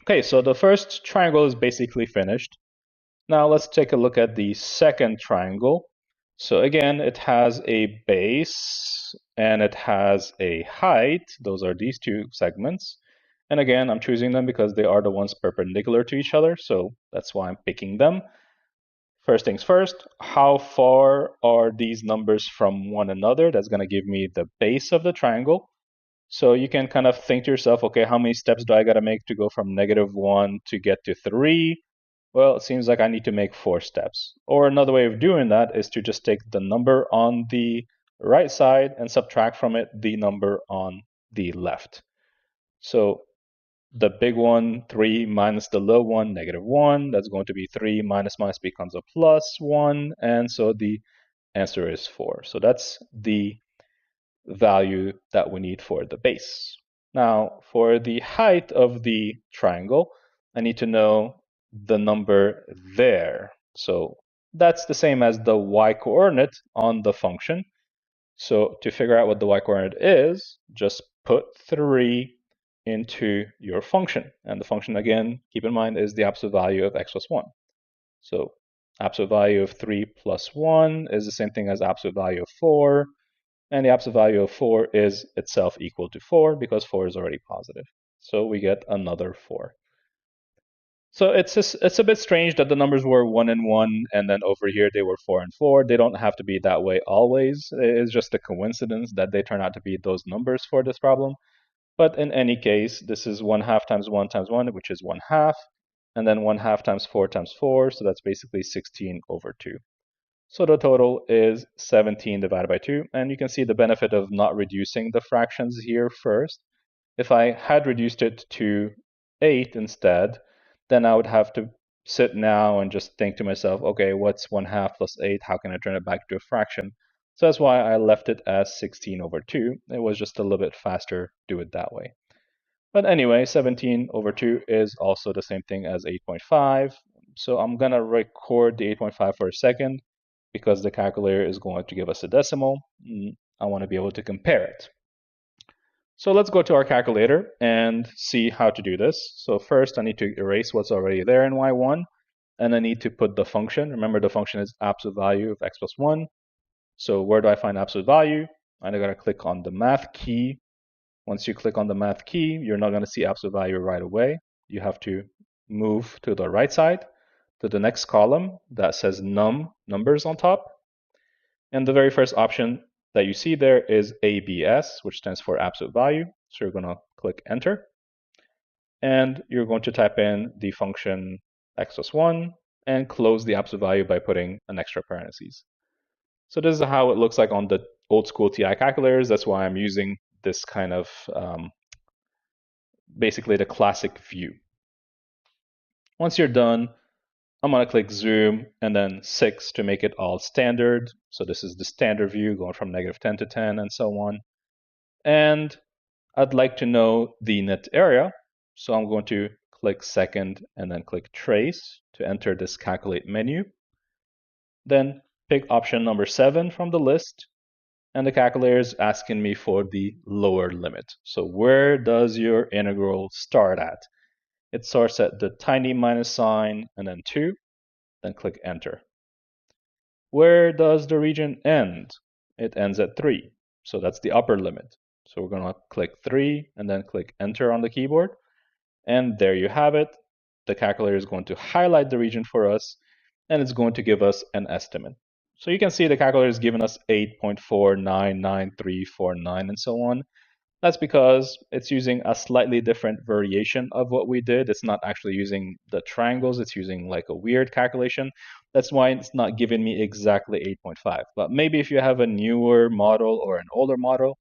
Okay, so the first triangle is basically finished. Now let's take a look at the second triangle. So again, it has a base and it has a height. Those are these two segments. And again, I'm choosing them because they are the ones perpendicular to each other. So that's why I'm picking them. First things first, how far are these numbers from one another? That's going to give me the base of the triangle. So you can kind of think to yourself, okay, how many steps do I got to make to go from -1 to get to 3? Well, it seems like I need to make 4 steps. Or another way of doing that is to just take the number on the right side and subtract from it the number on the left. So the big one, 3 minus the low one, -1. That's going to be 3 minus minus becomes a +1. And so the answer is 4. So that's the value that we need for the base. Now, for the height of the triangle, I need to know the number there. So that's the same as the y-coordinate on the function. So to figure out what the y-coordinate is, just put 3 into your function. And the function, again, keep in mind, is the absolute value of x plus 1. So absolute value of 3 plus 1 is the same thing as absolute value of 4. And the absolute value of 4 is itself equal to 4 because 4 is already positive. So we get another 4. So it's a bit strange that the numbers were 1 and 1, and then over here they were 4 and 4. They don't have to be that way always. It's just a coincidence that they turn out to be those numbers for this problem. But in any case, this is 1/2 times 1 times 1, which is 1/2, and then 1/2 times 4 times 4, so that's basically 16 over 2. So the total is 17 divided by 2, and you can see the benefit of not reducing the fractions here first. If I had reduced it to 8 instead, then I would have to sit now and just think to myself, okay, what's 1/2 plus 8? How can I turn it back to a fraction? So that's why I left it as 16 over 2. It was just a little bit faster to do it that way. But anyway, 17 over 2 is also the same thing as 8.5. So I'm going to record the 8.5 for a second because the calculator is going to give us a decimal. I want to be able to compare it. So let's go to our calculator and see how to do this. So first I need to erase what's already there in y1, and I need to put the function. Remember, the function is absolute value of x plus 1. So where do I find absolute value? I'm going to click on the math key. Once you click on the math key, you're not going to see absolute value right away. You have to move to the right side to the next column that says numbers on top. And the very first option that you see there is ABS, which stands for absolute value. So you're going to click enter. And you're going to type in the function x plus 1 and close the absolute value by putting an extra parentheses. So this is how it looks like on the old school TI calculators. That's why I'm using this kind of basically the classic view. Once you're done, I'm going to click zoom and then 6 to make it all standard. So this is the standard view going from -10 to 10 and so on. And I'd like to know the net area. So I'm going to click second and then click trace to enter this calculate menu. Then pick option number 7 from the list. And the calculator is asking me for the lower limit. So where does your integral start at? It starts at the tiny minus sign and then 2, then click enter. Where does the region end? It ends at 3, so that's the upper limit. So we're going to click 3 and then click enter on the keyboard. And there you have it. The calculator is going to highlight the region for us, and it's going to give us an estimate. So you can see the calculator is giving us 8.499349 and so on. That's because it's using a slightly different variation of what we did. It's not actually using the triangles. It's using like a weird calculation. That's why it's not giving me exactly 8.5. But maybe if you have a newer model or an older model,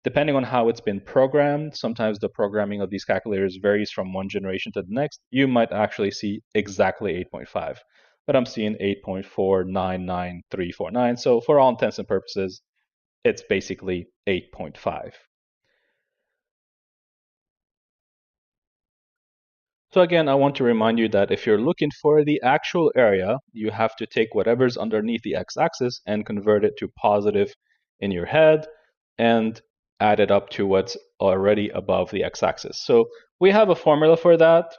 depending on how it's been programmed, sometimes the programming of these calculators varies from one generation to the next. You might actually see exactly 8.5. But I'm seeing 8.499349. So for all intents and purposes, it's basically 8.5. So again, I want to remind you that if you're looking for the actual area, you have to take whatever's underneath the x-axis and convert it to positive in your head and add it up to what's already above the x-axis. So we have a formula for that,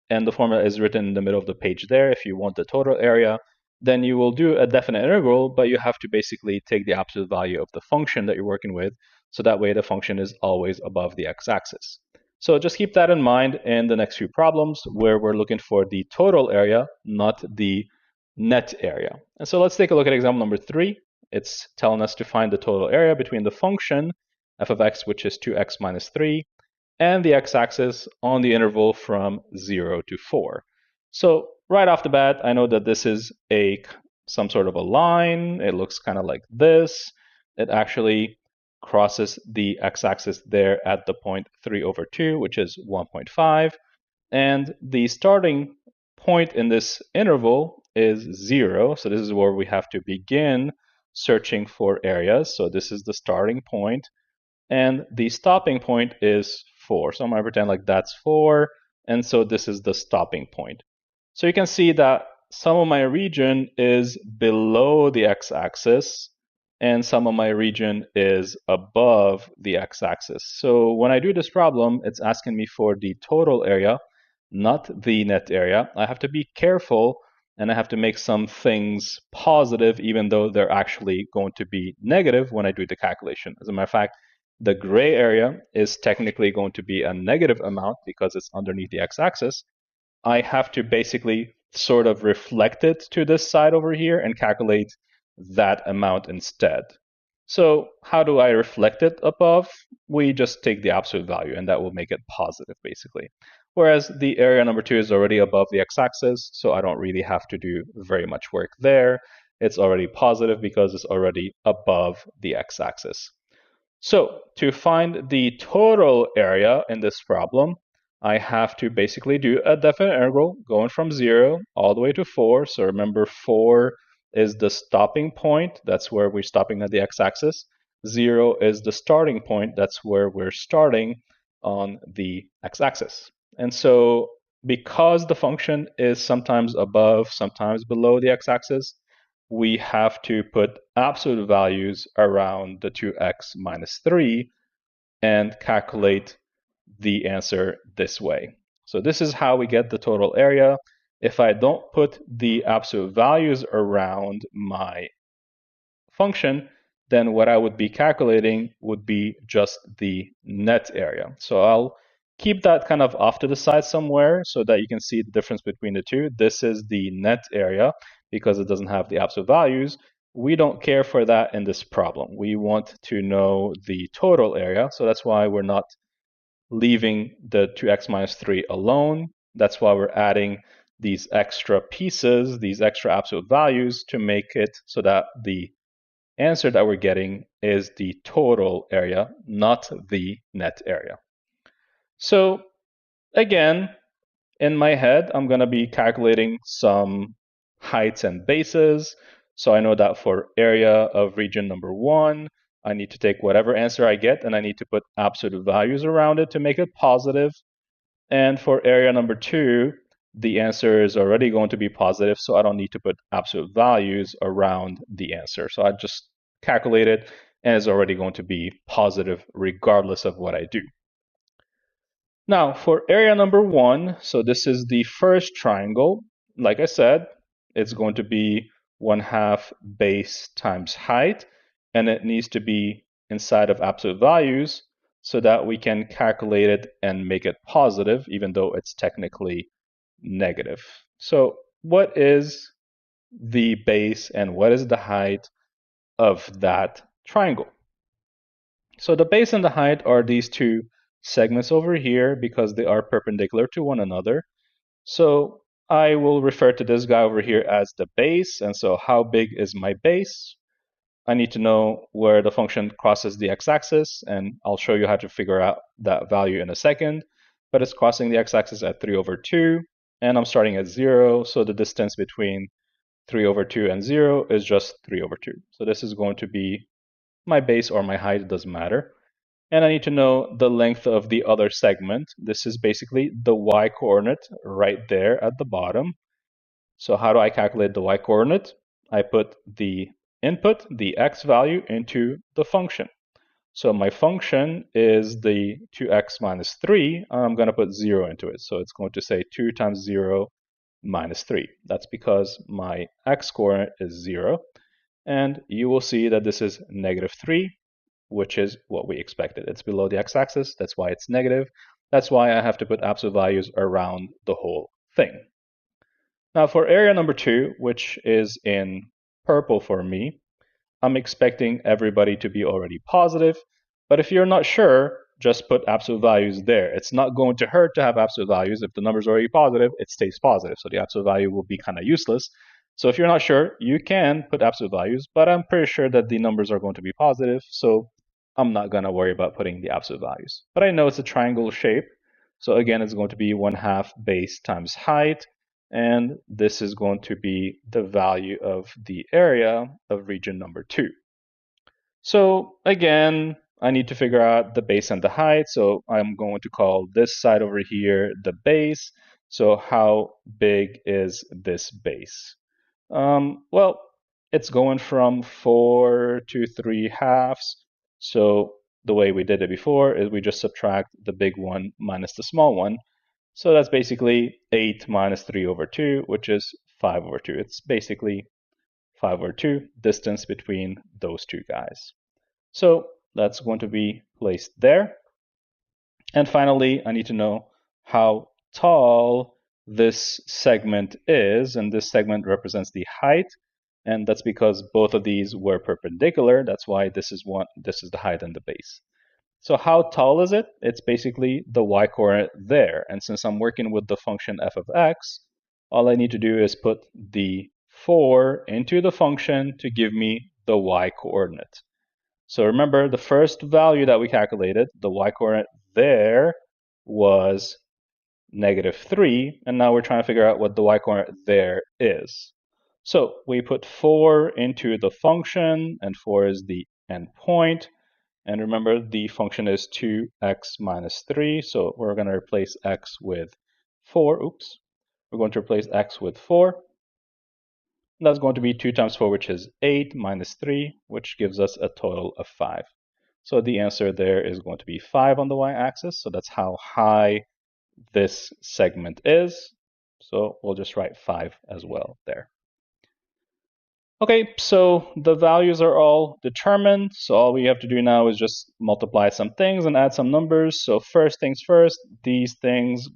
and the formula is written in the middle of the page there. If you want the total area, then you will do a definite integral, but you have to basically take the absolute value of the function that you're working with, so that way the function is always above the x-axis. So just keep that in mind in the next few problems where we're looking for the total area, not the net area. And so let's take a look at example number 3. It's telling us to find the total area between the function f of x, which is 2x minus 3, and the x-axis on the interval from 0 to 4. So right off the bat, I know that this is some sort of a line. It looks kind of like this. It actually crosses the x-axis there at the point 3/2, which is 1.5. And the starting point in this interval is 0. So this is where we have to begin searching for areas. So this is the starting point. And the stopping point is 4. So I'm going to pretend like that's 4. And so this is the stopping point. So you can see that some of my region is below the x-axis and some of my region is above the x-axis. So when I do this problem, it's asking me for the total area, not the net area. I have to be careful and I have to make some things positive even though they're actually going to be negative when I do the calculation. As a matter of fact, the gray area is technically going to be a negative amount because it's underneath the x-axis. I have to basically sort of reflect it to this side over here and calculate that amount instead. So how do I reflect it above? We just take the absolute value and that will make it positive basically. Whereas the area number 2 is already above the x-axis, so I don't really have to do very much work there. It's already positive because it's already above the x-axis. So to find the total area in this problem, I have to basically do a definite integral going from 0 all the way to 4. So remember, 4 is the stopping point. That's where we're stopping at the x-axis. 0 is the starting point. That's where we're starting on the x-axis. And so because the function is sometimes above, sometimes below the x-axis, we have to put absolute values around the 2x minus 3 and calculate the answer this way. So this is how we get the total area. If I don't put the absolute values around my function, then what I would be calculating would be just the net area. So I'll keep that kind of off to the side somewhere so that you can see the difference between the two. This is the net area because it doesn't have the absolute values. We don't care for that in this problem. We want to know the total area, so that's why we're not leaving the 2x minus 3 alone. That's why we're adding these extra pieces, these extra absolute values to make it so that the answer that we're getting is the total area, not the net area. So again, in my head, I'm going to be calculating some heights and bases. So I know that for area of region number 1, I need to take whatever answer I get and I need to put absolute values around it to make it positive. And for area number 2, the answer is already going to be positive, so I don't need to put absolute values around the answer. So I just calculate it and it's already going to be positive regardless of what I do. Now for area number 1, so this is the first triangle. Like I said, it's going to be 1/2 base times height, and it needs to be inside of absolute values so that we can calculate it and make it positive, even though it's technically negative. So what is the base and what is the height of that triangle? So the base and the height are these two segments over here because they are perpendicular to one another. So I will refer to this guy over here as the base. And so how big is my base? I need to know where the function crosses the x-axis, and I'll show you how to figure out that value in a second. But it's crossing the x-axis at 3/2, and I'm starting at 0, so the distance between 3/2 and 0 is just 3/2. So this is going to be my base or my height, it doesn't matter. And I need to know the length of the other segment. This is basically the y-coordinate right there at the bottom. So how do I calculate the y-coordinate? I put the input, the x value, into the function. So my function is the 2x minus 3. I'm going to put 0 into it. So it's going to say 2 times 0 minus 3. That's because my x-coordinate is 0. And you will see that this is negative 3, which is what we expected. It's below the x-axis. That's why it's negative. That's why I have to put absolute values around the whole thing. Now for area number 2, which is in purple for me, I'm expecting everybody to be already positive. But if you're not sure, just put absolute values there. It's not going to hurt to have absolute values. If the number is already positive, it stays positive. So the absolute value will be kind of useless. So if you're not sure, you can put absolute values, but I'm pretty sure that the numbers are going to be positive. So I'm not going to worry about putting the absolute values. But I know it's a triangle shape. So again, it's going to be 1/2 base times height. And this is going to be the value of the area of region number 2. So again, I need to figure out the base and the height. So I'm going to call this side over here the base. So how big is this base? Well, it's going from 4 to 3/2. So the way we did it before is we just subtract the big one minus the small one. So that's basically 8 minus 3 over 2, which is 5 over 2. It's basically 5 over 2, distance between those two guys. So that's going to be placed there. And finally, I need to know how tall this segment is. And this segment represents the height. And that's because both of these were perpendicular. That's why this is the height and the base. So how tall is it? It's basically the y-coordinate there. And since I'm working with the function f of x, all I need to do is put the 4 into the function to give me the y-coordinate. So remember, the first value that we calculated, the y-coordinate there was negative 3, and now we're trying to figure out what the y-coordinate there is. So we put 4 into the function, and 4 is the endpoint. And remember, the function is 2x minus 3, so we're going to replace x with 4. Oops. We're going to replace x with 4. And that's going to be 2 times 4, which is 8, minus 3, which gives us a total of 5. So the answer there is going to be 5 on the y-axis. So that's how high this segment is. So we'll just write 5 as well there. Okay, so the values are all determined. So all we have to do now is just multiply some things and add some numbers. So first things first, these things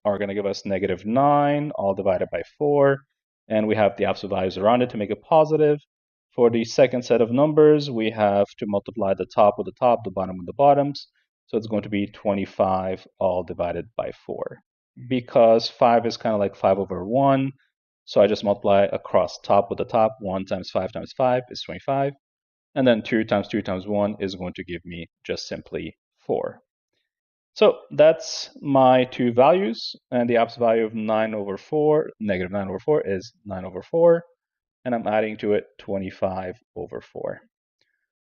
are going to give us -9, all divided by 4. And we have the absolute values around it to make it positive. For the second set of numbers, we have to multiply the top with the top, the bottom with the bottoms. So it's going to be 25 all divided by 4. Because 5 is kind of like 5 over 1, so I just multiply across top with the top. 1 times 5 times 5 is 25. And then 2 times 2 times 1 is going to give me just simply 4. So that's my two values. And the absolute value of 9 over 4, negative 9 over 4 is 9 over 4. And I'm adding to it 25 over 4.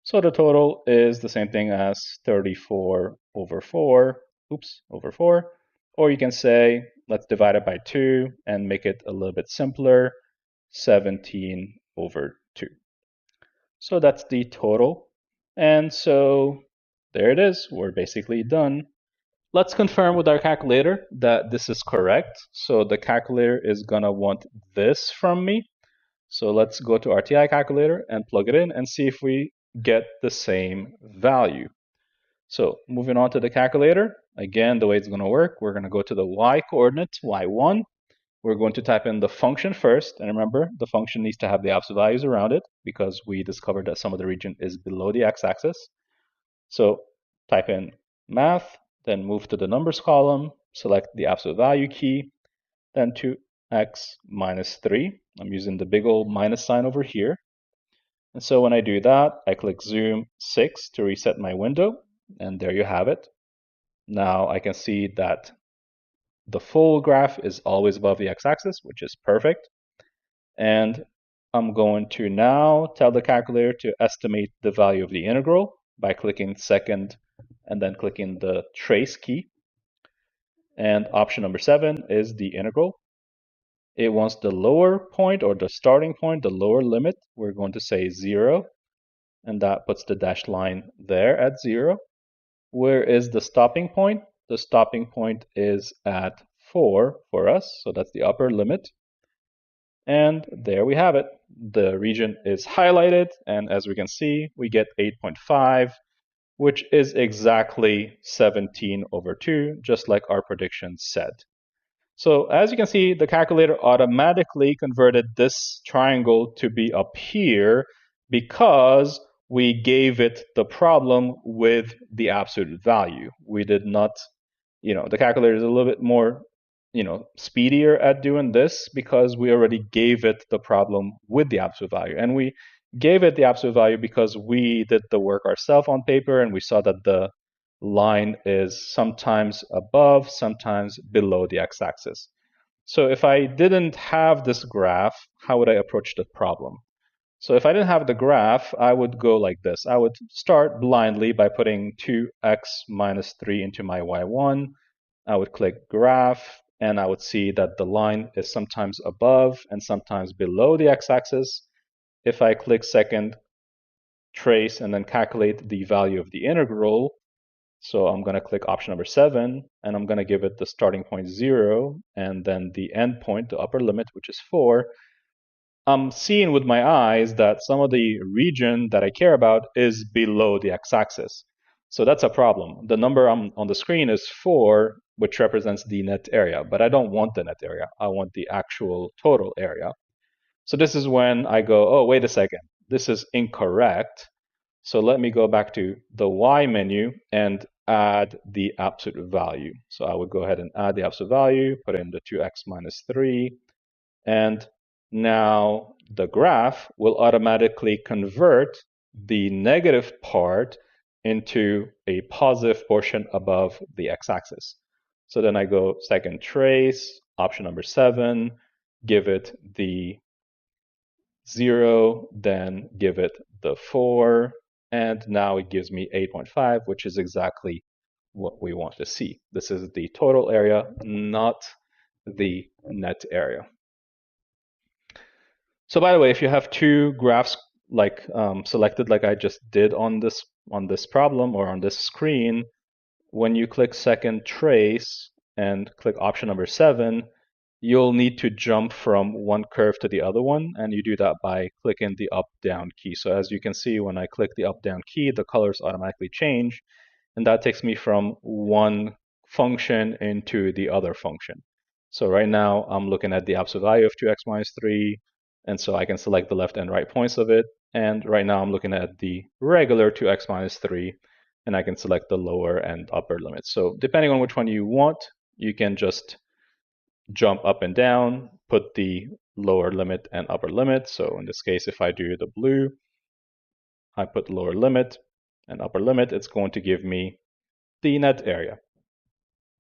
So the total is the same thing as 34 over 4. Oops, over 4. Or you can say, let's divide it by 2 and make it a little bit simpler, 17 over 2. So that's the total. And so there it is. We're basically done. Let's confirm with our calculator that this is correct. So the calculator is going to want this from me. So let's go to RTI calculator and plug it in and see if we get the same value. So moving on to the calculator, again, the way it's going to work, we're going to go to the y-coordinate, y1. We're going to type in the function first. And remember, the function needs to have the absolute values around it because we discovered that some of the region is below the x-axis. So type in math, then move to the numbers column, select the absolute value key, then 2x minus 3. I'm using the big old minus sign over here. And so when I do that, I click zoom 6 to reset my window. And there you have it. Now I can see that the full graph is always above the x-axis, which is perfect. And I'm going to now tell the calculator to estimate the value of the integral by clicking second and then clicking the trace key. And option number 7 is the integral. It wants the lower point or the starting point, the lower limit. We're going to say 0, and that puts the dashed line there at 0. Where is the stopping point? The stopping point is at 4 for us, so that's the upper limit. And there we have it. The region is highlighted, and as we can see, we get 8.5, which is exactly 17/2, just like our prediction said. So as you can see, the calculator automatically converted this triangle to be up here because we gave it the problem with the absolute value. We did not, the calculator is a little bit more, speedier at doing this because we already gave it the problem with the absolute value. And we gave it the absolute value because we did the work ourselves on paper and we saw that the line is sometimes above, sometimes below the x-axis. So if I didn't have this graph, how would I approach the problem? So if I didn't have the graph, I would go like this. I would start blindly by putting 2x minus 3 into my y1. I would click graph, and I would see that the line is sometimes above and sometimes below the x-axis. If I click second, trace, and then calculate the value of the integral, so I'm going to click option number 7, and I'm going to give it the starting point 0, and then the end point, the upper limit, which is 4. I'm seeing with my eyes that some of the region that I care about is below the x-axis. So that's a problem. The number on the screen is 4, which represents the net area, but I don't want the net area. I want the actual total area. So this is when I go, oh, wait a second, this is incorrect. So let me go back to the Y menu and add the absolute value. So I would go ahead and add the absolute value, put in the 2x minus 3, and now the graph will automatically convert the negative part into a positive portion above the x-axis. So then I go second trace, option number 7, give it the 0, then give it the 4, and now it gives me 8.5, which is exactly what we want to see. This is the total area, not the net area. So by the way, if you have two graphs like selected like I just did on this problem or on this screen, when you click second trace and click option number 7, you'll need to jump from one curve to the other one, and you do that by clicking the up-down key. So as you can see, when I click the up-down key, the colors automatically change, and that takes me from one function into the other function. So right now, I'm looking at the absolute value of 2x minus 3, and so I can select the left and right points of it. And right now, I'm looking at the regular 2x minus 3, and I can select the lower and upper limits. So depending on which one you want, you can just jump up and down, put the lower limit and upper limit. So in this case, if I do the blue, I put the lower limit and upper limit, it's going to give me the net area,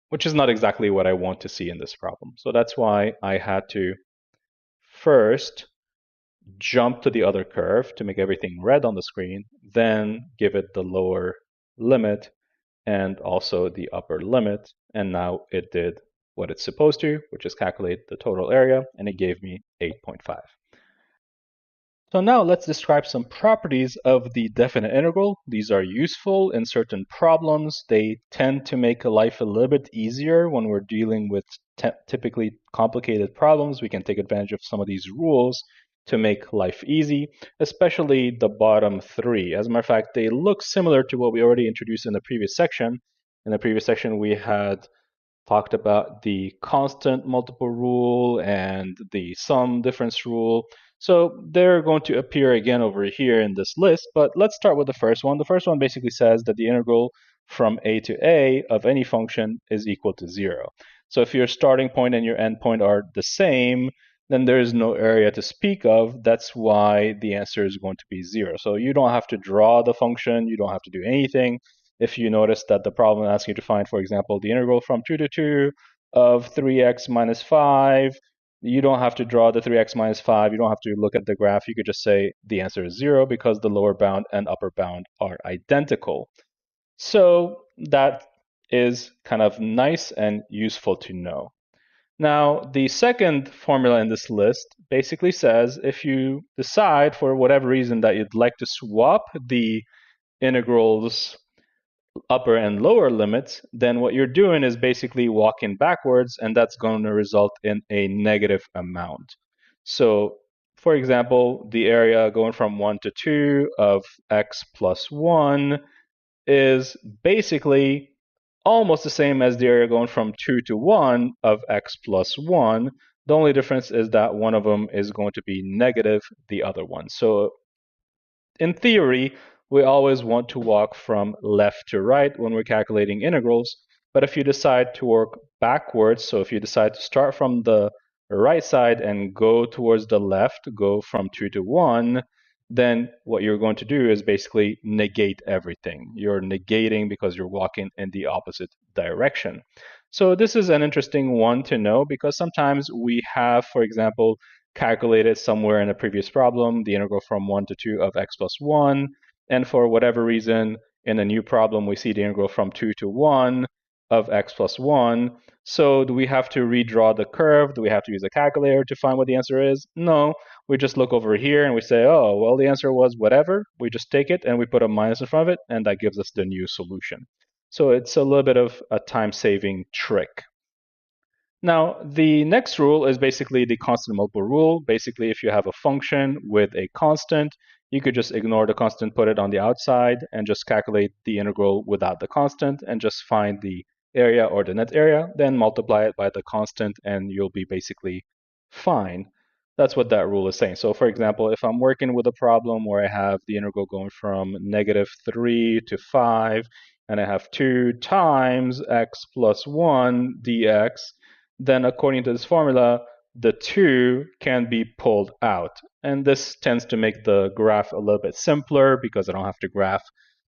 which is not exactly what I want to see in this problem. So that's why I had to first jump to the other curve to make everything red on the screen, then give it the lower limit and also the upper limit. And now it did what it's supposed to, which is calculate the total area, and it gave me 8.5. So now let's describe some properties of the definite integral. These are useful in certain problems. They tend to make life a little bit easier when we're dealing with typically complicated problems. We can take advantage of some of these rules to make life easy, especially the bottom 3. As a matter of fact, they look similar to what we already introduced in the previous section. In the previous section, we had talked about the constant multiple rule and the sum difference rule. So they're going to appear again over here in this list, but let's start with the first one. The first one basically says that the integral from a to a of any function is equal to 0. So if your starting point and your end point are the same, then there is no area to speak of. That's why the answer is going to be 0. So you don't have to draw the function. You don't have to do anything. If you notice that the problem asks you to find, for example, the integral from 2 to 2 of 3x minus 5, you don't have to draw the 3x minus 5. You don't have to look at the graph. You could just say the answer is 0 because the lower bound and upper bound are identical. So that is kind of nice and useful to know. Now, the second formula in this list basically says if you decide for whatever reason that you'd like to swap the integrals upper and lower limits, then what you're doing is basically walking backwards, and that's going to result in a negative amount. So, for example, the area going from 1 to 2 of x plus 1 is basically almost the same as the area going from 2 to 1 of x plus 1. The only difference is that one of them is going to be negative the other one. So in theory, we always want to walk from left to right when we're calculating integrals. But if you decide to work backwards, so if you decide to start from the right side and go towards the left, go from 2 to 1, then what you're going to do is basically negate everything. You're negating because you're walking in the opposite direction. So this is an interesting one to know because sometimes we have, for example, calculated somewhere in a previous problem the integral from 1 to 2 of x plus 1, and for whatever reason in a new problem we see the integral from 2 to 1 of x plus 1. So do we have to redraw the curve? Do we have to use a calculator to find what the answer is? No, we just look over here and we say, oh, well, the answer was whatever. We just take it and we put a minus in front of it, and that gives us the new solution. So it's a little bit of a time-saving trick. Now, the next rule is basically the constant multiple rule. Basically, if you have a function with a constant, you could just ignore the constant, put it on the outside, and just calculate the integral without the constant, and just find the area or the net area, then multiply it by the constant, and you'll be basically fine. That's what that rule is saying. So for example, if I'm working with a problem where I have the integral going from -3 to 5, and I have 2 times x plus 1 dx, then according to this formula, the 2 can be pulled out. And this tends to make the graph a little bit simpler because I don't have to graph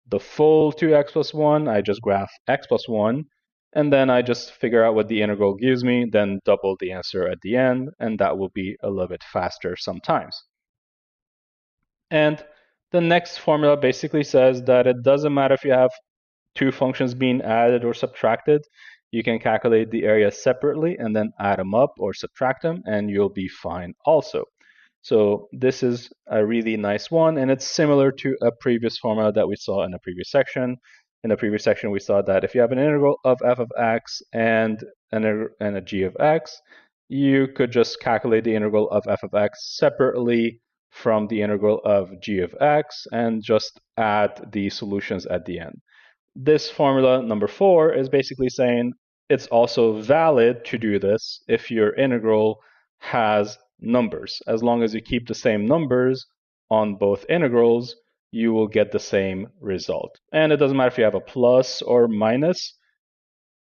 the full 2x plus 1. I just graph x plus 1, and then I just figure out what the integral gives me, then double the answer at the end, and that will be a little bit faster sometimes. And the next formula basically says that it doesn't matter if you have two functions being added or subtracted. You can calculate the area separately and then add them up or subtract them, and you'll be fine also. So this is a really nice one, and it's similar to a previous formula that we saw in a previous section. In the previous section, we saw that if you have an integral of f of x and a g of x, you could just calculate the integral of f of x separately from the integral of g of x and just add the solutions at the end. This formula number 4 is basically saying it's also valid to do this if your integral has numbers. As long as you keep the same numbers on both integrals, you will get the same result. And it doesn't matter if you have a plus or minus,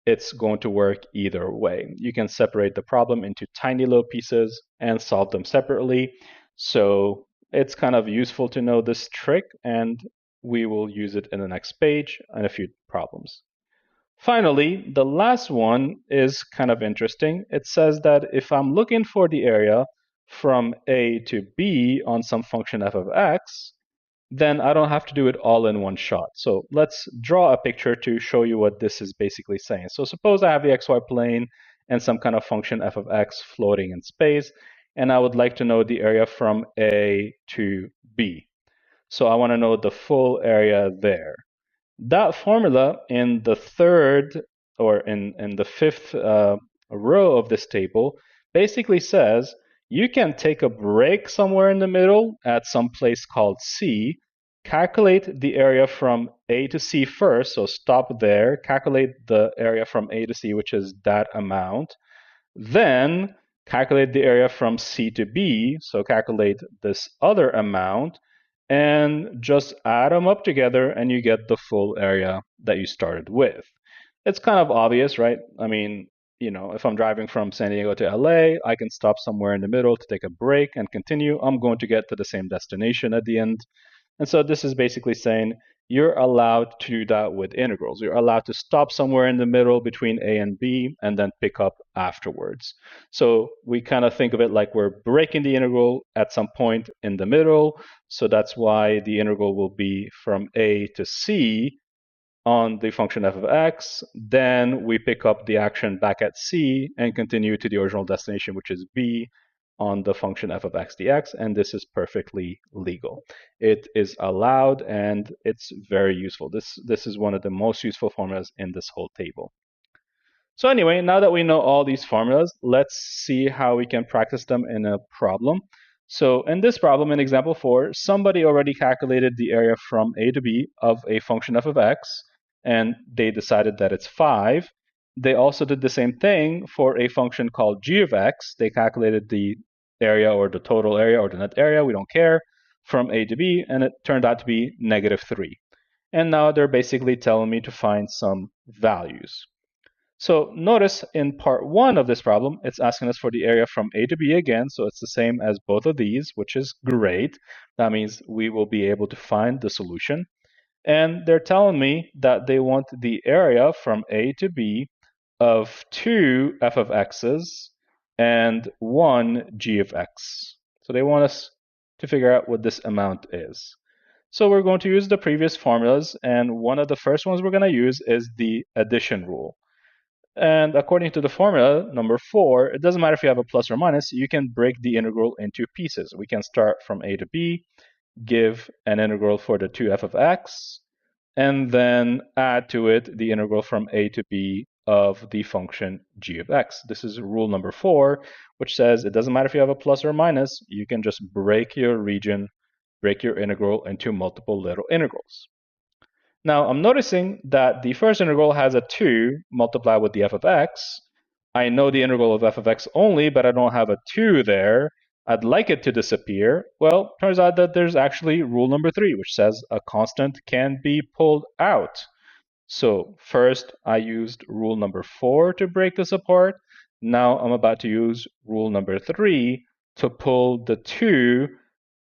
it's going to work either way. You can separate the problem into tiny little pieces and solve them separately. So it's kind of useful to know this trick, and we will use it in the next page and a few problems. Finally, the last one is kind of interesting. It says that if I'm looking for the area from a to b on some function f of x, then I don't have to do it all in one shot. So let's draw a picture to show you what this is basically saying. So suppose I have the xy plane and some kind of function f of x floating in space, and I would like to know the area from a to b. So I want to know the full area there. That formula in the third or in the fifth row of this table basically says you can take a break somewhere in the middle at some place called C, calculate the area from A to C first, so stop there, calculate the area from A to C, which is that amount, then calculate the area from C to B, so calculate this other amount, and just add them up together and you get the full area that you started with. It's kind of obvious, right? I mean, if I'm driving from San Diego to LA, I can stop somewhere in the middle to take a break and continue. I'm going to get to the same destination at the end. And so this is basically saying you're allowed to do that with integrals. You're allowed to stop somewhere in the middle between a and b and then pick up afterwards. So we kind of think of it like we're breaking the integral at some point in the middle. So that's why the integral will be from a to c on the function f of x, then we pick up the action back at C and continue to the original destination, which is B, on the function f of x dx, and this is perfectly legal. It is allowed and it's very useful. This is one of the most useful formulas in this whole table. So anyway, now that we know all these formulas, let's see how we can practice them in a problem. So in this problem, in example 4, somebody already calculated the area from A to B of a function f of x, and they decided that it's 5. They also did the same thing for a function called g of x. They calculated the area or the total area or the net area, we don't care, from A to B, and it turned out to be -3. And now they're basically telling me to find some values. So notice in part 1 of this problem, it's asking us for the area from A to B again, so it's the same as both of these, which is great. That means we will be able to find the solution. And they're telling me that they want the area from A to B of 2 f of x's and 1 g of x. So they want us to figure out what this amount is. So we're going to use the previous formulas, and one of the first ones we're going to use is the addition rule. And according to the formula, number 4, it doesn't matter if you have a plus or minus, you can break the integral into pieces. We can start from A to B, give an integral for the 2f of x, and then add to it the integral from A to B of the function g of x. This is rule number 4, which says it doesn't matter if you have a plus or minus, you can just break your region, break your integral into multiple little integrals. Now I'm noticing that the first integral has a 2 multiplied with the f of x. I know the integral of f of x only, but I don't have a 2 there. I'd like it to disappear. Well, turns out that there's actually rule number 3, which says a constant can be pulled out. So first I used rule number 4 to break this apart. Now I'm about to use rule number 3 to pull the 2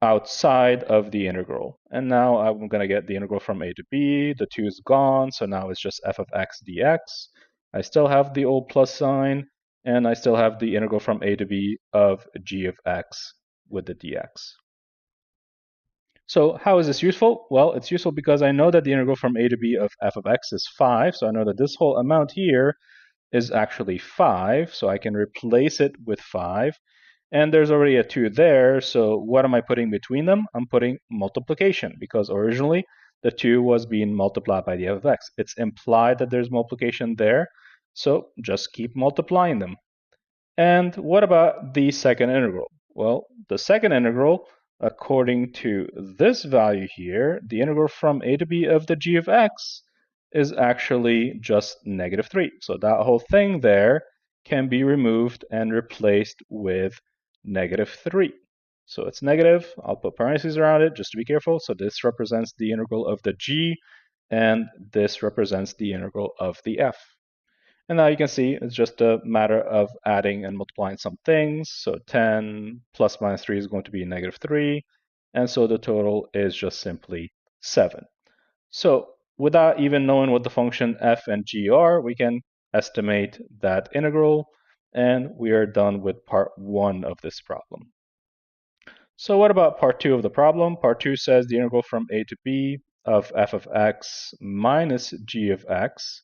outside of the integral. And now I'm going to get the integral from A to B. The 2 is gone, so now it's just f of x dx. I still have the old plus sign, and I still have the integral from A to B of g of x with the dx. So how is this useful? Well, it's useful because I know that the integral from A to B of f of x is 5, so I know that this whole amount here is actually 5, so I can replace it with 5. And there's already a 2 there, so what am I putting between them? I'm putting multiplication, because originally the 2 was being multiplied by the f of x. It's implied that there's multiplication there, so just keep multiplying them. And what about the second integral? Well, the second integral, according to this value here, the integral from a to b of the g of x is actually just -3. So that whole thing there can be removed and replaced with -3. So it's negative. I'll put parentheses around it just to be careful. So this represents the integral of the g, and this represents the integral of the f. And now you can see it's just a matter of adding and multiplying some things. So 10 plus minus 3 is going to be -3. And so the total is just simply 7. So without even knowing what the function f and g are, we can estimate that integral. And we are done with part 1 of this problem. So what about part 2 of the problem? Part 2 says the integral from a to b of f of x minus g of x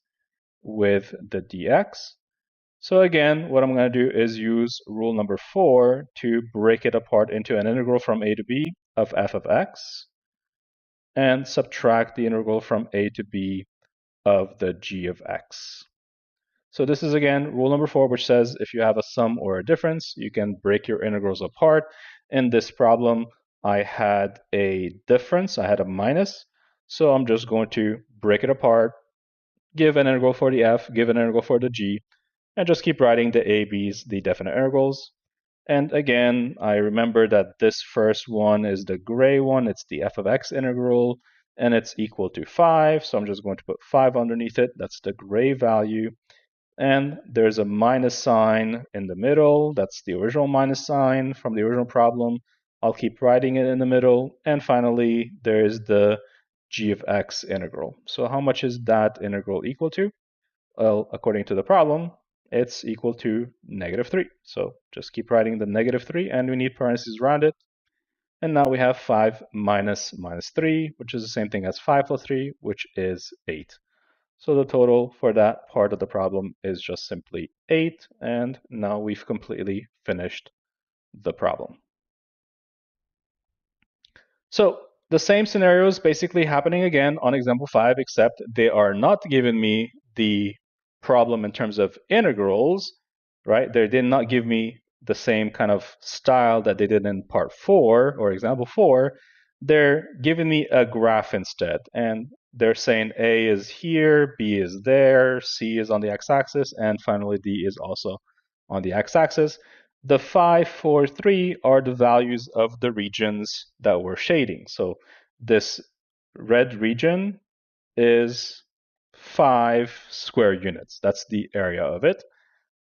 with the dx. So again, what I'm going to do is use rule number 4 to break it apart into an integral from a to b of f of x and subtract the integral from a to b of the g of x. So this is again rule number 4, which says if you have a sum or a difference, you can break your integrals apart. In this problem, I had a difference, I had a minus, so I'm just going to break it apart, give an integral for the f, give an integral for the g, and just keep writing the a, b's, the definite integrals. And again, I remember that this first one is the gray one, it's the f of x integral, and it's equal to 5, so I'm just going to put 5 underneath it, that's the gray value. And there's a minus sign in the middle, that's the original minus sign from the original problem. I'll keep writing it in the middle, and finally there's the g of x integral. So how much is that integral equal to? Well, according to the problem, it's equal to -3. So just keep writing the -3, and we need parentheses around it. And now we have 5 minus -3, which is the same thing as 5 plus 3, which is 8. So the total for that part of the problem is just simply 8, and now we've completely finished the problem. So the same scenario is basically happening again on example 5, except they are not giving me the problem in terms of integrals, right? They did not give me the same kind of style that they did in part 4 or example 4. They're giving me a graph instead, and they're saying A is here, B is there, C is on the x-axis, and finally D is also on the x-axis. The 5, 4, 3 are the values of the regions that we're shading. So this red region is 5 square units. That's the area of it.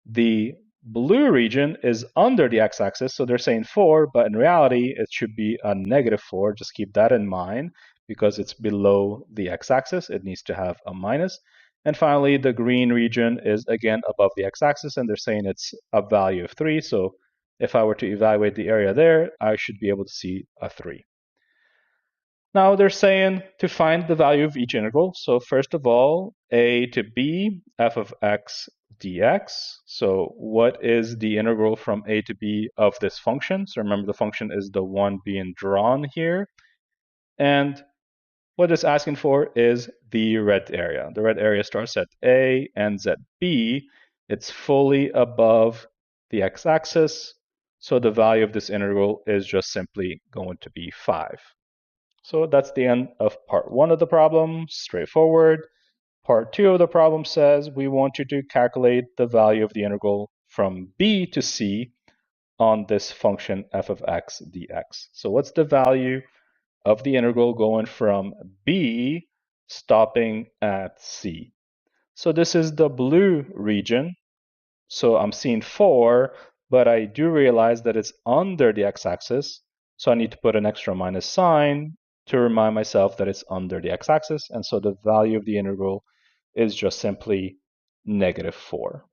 The blue region is under the x-axis, so they're saying 4, but in reality, it should be a -4. Just keep that in mind because it's below the x-axis. It needs to have a minus. And finally, the green region is again above the x-axis, and they're saying it's a value of 3. So if I were to evaluate the area there, I should be able to see a 3. Now they're saying to find the value of each integral. So first of all, a to b, f of x dx. So what is the integral from a to b of this function? So remember the function is the one being drawn here. And what it's asking for is the red area. The red area starts at a, ends at b. It's fully above the x-axis. So the value of this integral is just simply going to be 5. So that's the end of part 1 of the problem, straightforward. Part 2 of the problem says we want you to calculate the value of the integral from b to c on this function f of x dx. So what's the value of the integral going from b stopping at c? So this is the blue region. So I'm seeing 4, but I do realize that it's under the x-axis. So I need to put an extra minus sign to remind myself that it's under the x-axis. And so the value of the integral is just simply -4.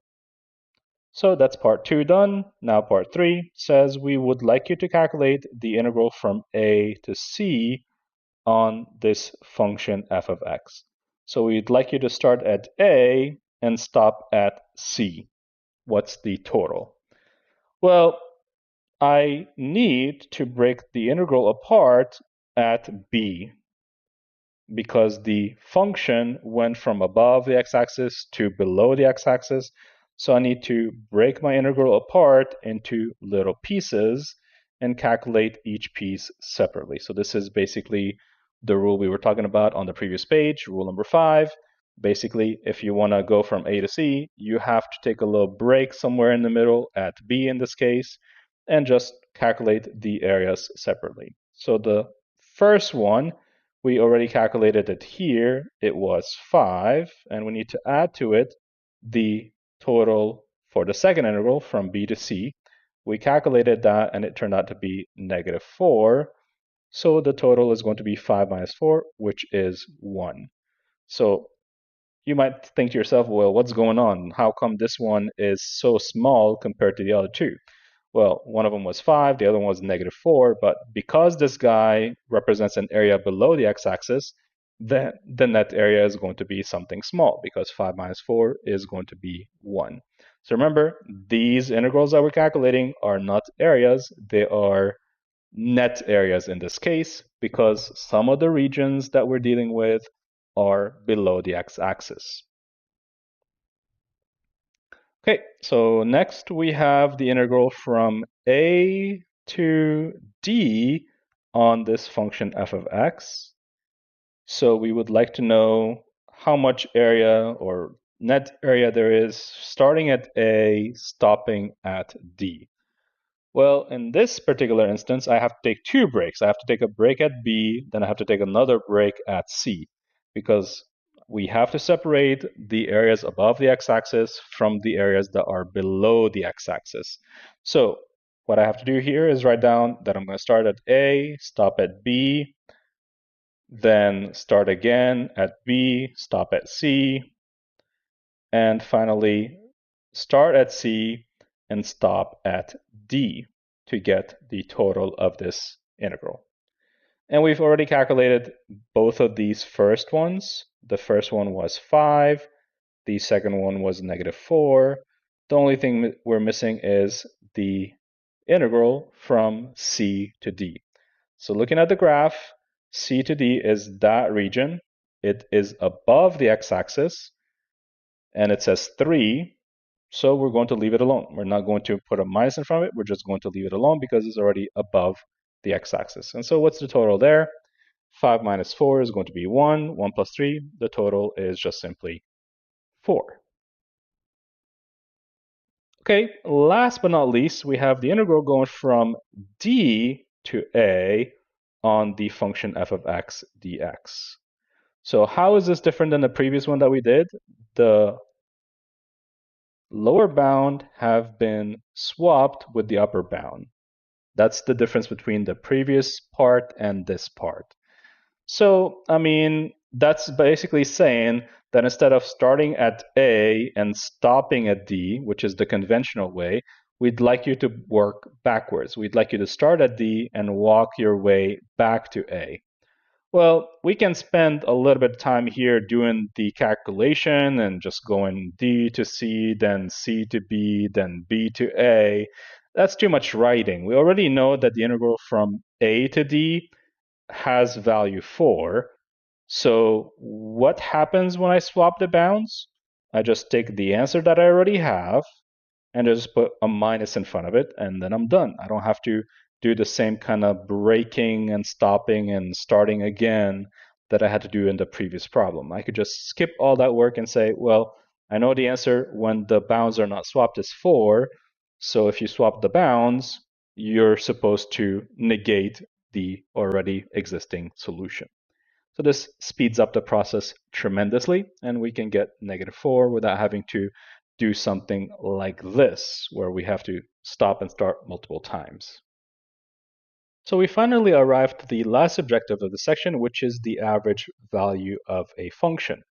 So that's part 2 done. Now part 3 says we would like you to calculate the integral from a to c on this function f of x. So we'd like you to start at a and stop at c. What's the total? Well, I need to break the integral apart at b because the function went from above the x-axis to below the x-axis. So I need to break my integral apart into little pieces and calculate each piece separately. So this is basically the rule we were talking about on the previous page, rule number 5. Basically, if you want to go from A to C, you have to take a little break somewhere in the middle at B in this case, and just calculate the areas separately. So the first one, we already calculated it here. It was 5, and we need to add to it the total for the second integral from b to c. We calculated that, and it turned out to be -4. So the total is going to be 5 minus 4, which is 1. So you might think to yourself, well, what's going on? How come this one is so small compared to the other two? Well, one of them was 5, the other one was -4, but because this guy represents an area below the x-axis, then that area is going to be something small because 5 minus 4 is going to be 1. So remember, these integrals that we're calculating are not areas, they are net areas in this case because some of the regions that we're dealing with are below the x-axis. Okay, so next we have the integral from a to d on this function f of x. So we would like to know how much area or net area there is starting at a, stopping at d. Well, in this particular instance, I have to take 2 breaks. I have to take a break at B, then I have to take another break at C, because we have to separate the areas above the x-axis from the areas that are below the x-axis. So what I have to do here is write down that I'm going to start at A, stop at B, then start again at B, stop at C, and finally start at C and stop at D to get the total of this integral. And we've already calculated both of these first ones. The first one was 5. The second one was -4. The only thing we're missing is the integral from C to D. So looking at the graph, C to D is that region. It is above the x-axis, and it says 3. So we're going to leave it alone. We're not going to put a minus in front of it. We're just going to leave it alone because it's already above the x-axis. And so what's the total there? 5 minus 4 is going to be 1. 1 plus 3, the total is just simply 4. Okay, last but not least, we have the integral going from d to a on the function f of x dx. So how is this different than the previous one that we did? The lower bound have been swapped with the upper bound. That's the difference between the previous part and this part. So, I mean, that's basically saying that instead of starting at A and stopping at D, which is the conventional way, we'd like you to work backwards. We'd like you to start at D and walk your way back to A. Well, we can spend a little bit of time here doing the calculation and just going D to C, then C to B, then B to A. That's too much writing. We already know that the integral from A to D has value 4. So what happens when I swap the bounds? I just take the answer that I already have and just put a minus in front of it, and then I'm done. I don't have to do the same kind of breaking and stopping and starting again that I had to do in the previous problem. I could just skip all that work and say, well, I know the answer when the bounds are not swapped is 4. So if you swap the bounds, you're supposed to negate the already existing solution. So this speeds up the process tremendously, and we can get -4 without having to do something like this, where we have to stop and start multiple times. So we finally arrived to the last objective of the section, which is the average value of a function.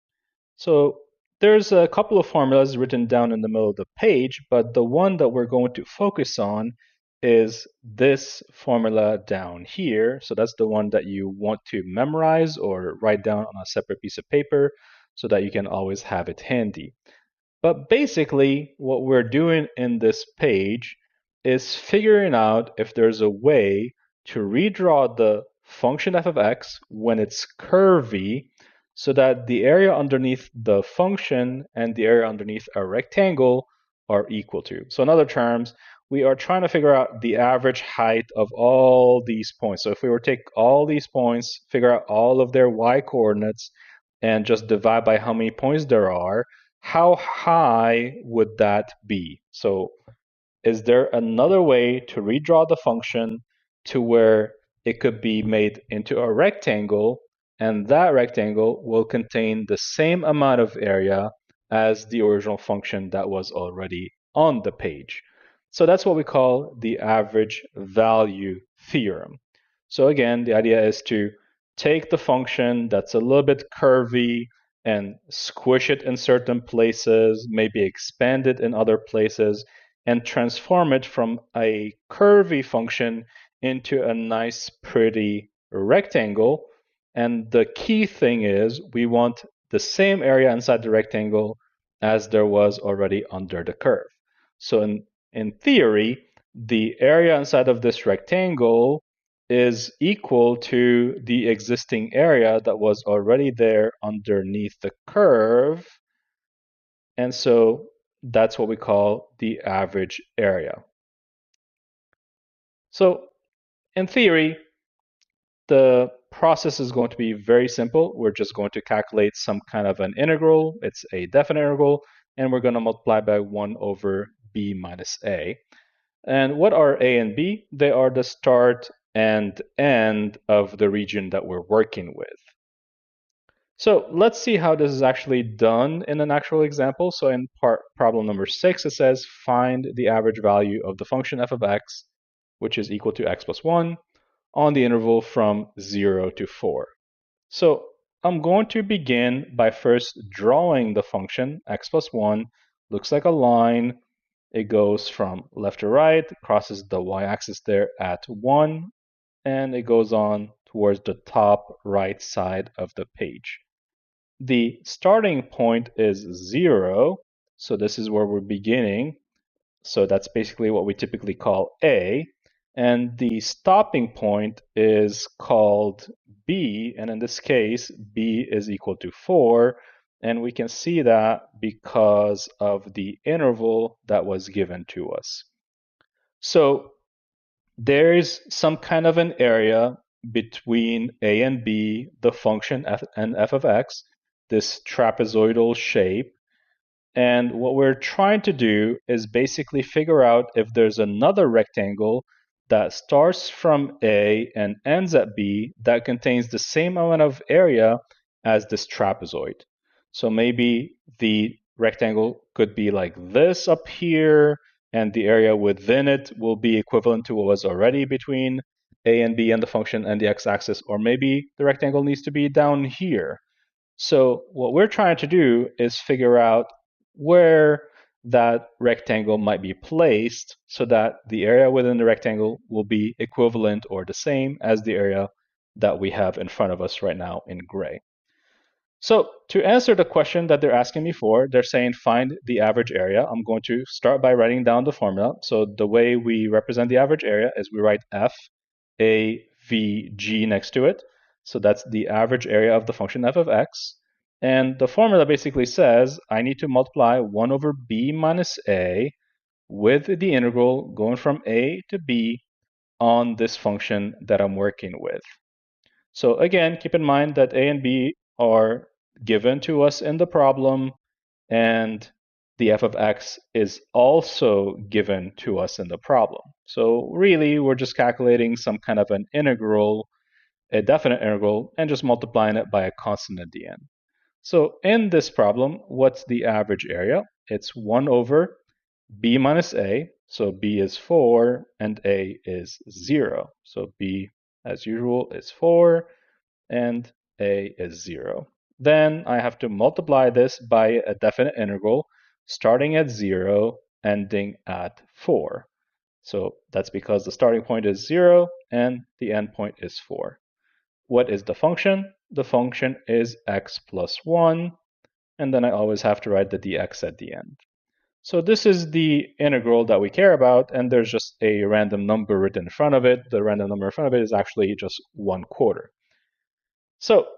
So there's a couple of formulas written down in the middle of the page, but the one that we're going to focus on is this formula down here. So that's the one that you want to memorize or write down on a separate piece of paper so that you can always have it handy. But basically, what we're doing in this page is figuring out if there's a way to redraw the function f of x when it's curvy so that the area underneath the function and the area underneath a rectangle are equal to. So in other terms, we are trying to figure out the average height of all these points. So if we were to take all these points, figure out all of their y coordinates, and just divide by how many points there are, how high would that be? So is there another way to redraw the function to where it could be made into a rectangle, and that rectangle will contain the same amount of area as the original function that was already on the page? So that's what we call the average value theorem. So again, the idea is to take the function that's a little bit curvy and squish it in certain places, maybe expand it in other places, and transform it from a curvy function into a nice, pretty rectangle. And the key thing is we want the same area inside the rectangle as there was already under the curve. So in theory, the area inside of this rectangle is equal to the existing area that was already there underneath the curve. And so that's what we call the average area. So in theory, the process is going to be very simple. We're just going to calculate some kind of an integral. It's a definite integral, and we're going to multiply by 1 over b minus a. And what are a and b? They are the start and end of the region that we're working with. So let's see how this is actually done in an actual example. So in problem number 6, it says find the average value of the function f of x, which is equal to x plus 1, on the interval from 0 to 4. So I'm going to begin by first drawing the function x plus 1. Looks like a line. It goes from left to right, crosses the y-axis there at 1, and it goes on towards the top right side of the page. the starting point is 0, so this is where we're beginning. So that's basically what we typically call A. And the stopping point is called B, and in this case, B is equal to 4. And we can see that because of the interval that was given to us. So there's some kind of an area between A and B, the function f and f of x, this trapezoidal shape. And what we're trying to do is basically figure out if there's another rectangle that starts from A and ends at B that contains the same amount of area as this trapezoid. So maybe the rectangle could be like this up here, and the area within it will be equivalent to what was already between A and B and the function and the x-axis, or maybe the rectangle needs to be down here. So what we're trying to do is figure out where that rectangle might be placed so that the area within the rectangle will be equivalent or the same as the area that we have in front of us right now in gray. So to answer the question that they're asking me for, they're saying find the average area. I'm going to start by writing down the formula. So the way we represent the average area is we write f a v g next to it. So that's the average area of the function f of x. And the formula basically says I need to multiply 1 over b minus a with the integral going from a to b on this function that I'm working with. So again, keep in mind that a and b are given to us in the problem, and the f of x is also given to us in the problem. So really, we're just calculating some kind of an integral, a definite integral, and just multiplying it by a constant at the end. So in this problem, what's the average area? It's 1 over b minus a. So b is 4 and a is 0. So b, as usual, is 4 and a is 0. Then I have to multiply this by a definite integral starting at 0, ending at 4. So that's because the starting point is 0 and the end point is 4. What is the function? The function is x plus 1, and then I always have to write the dx at the end. So this is the integral that we care about, and there's just a random number written in front of it. The random number in front of it is actually just 1/4. So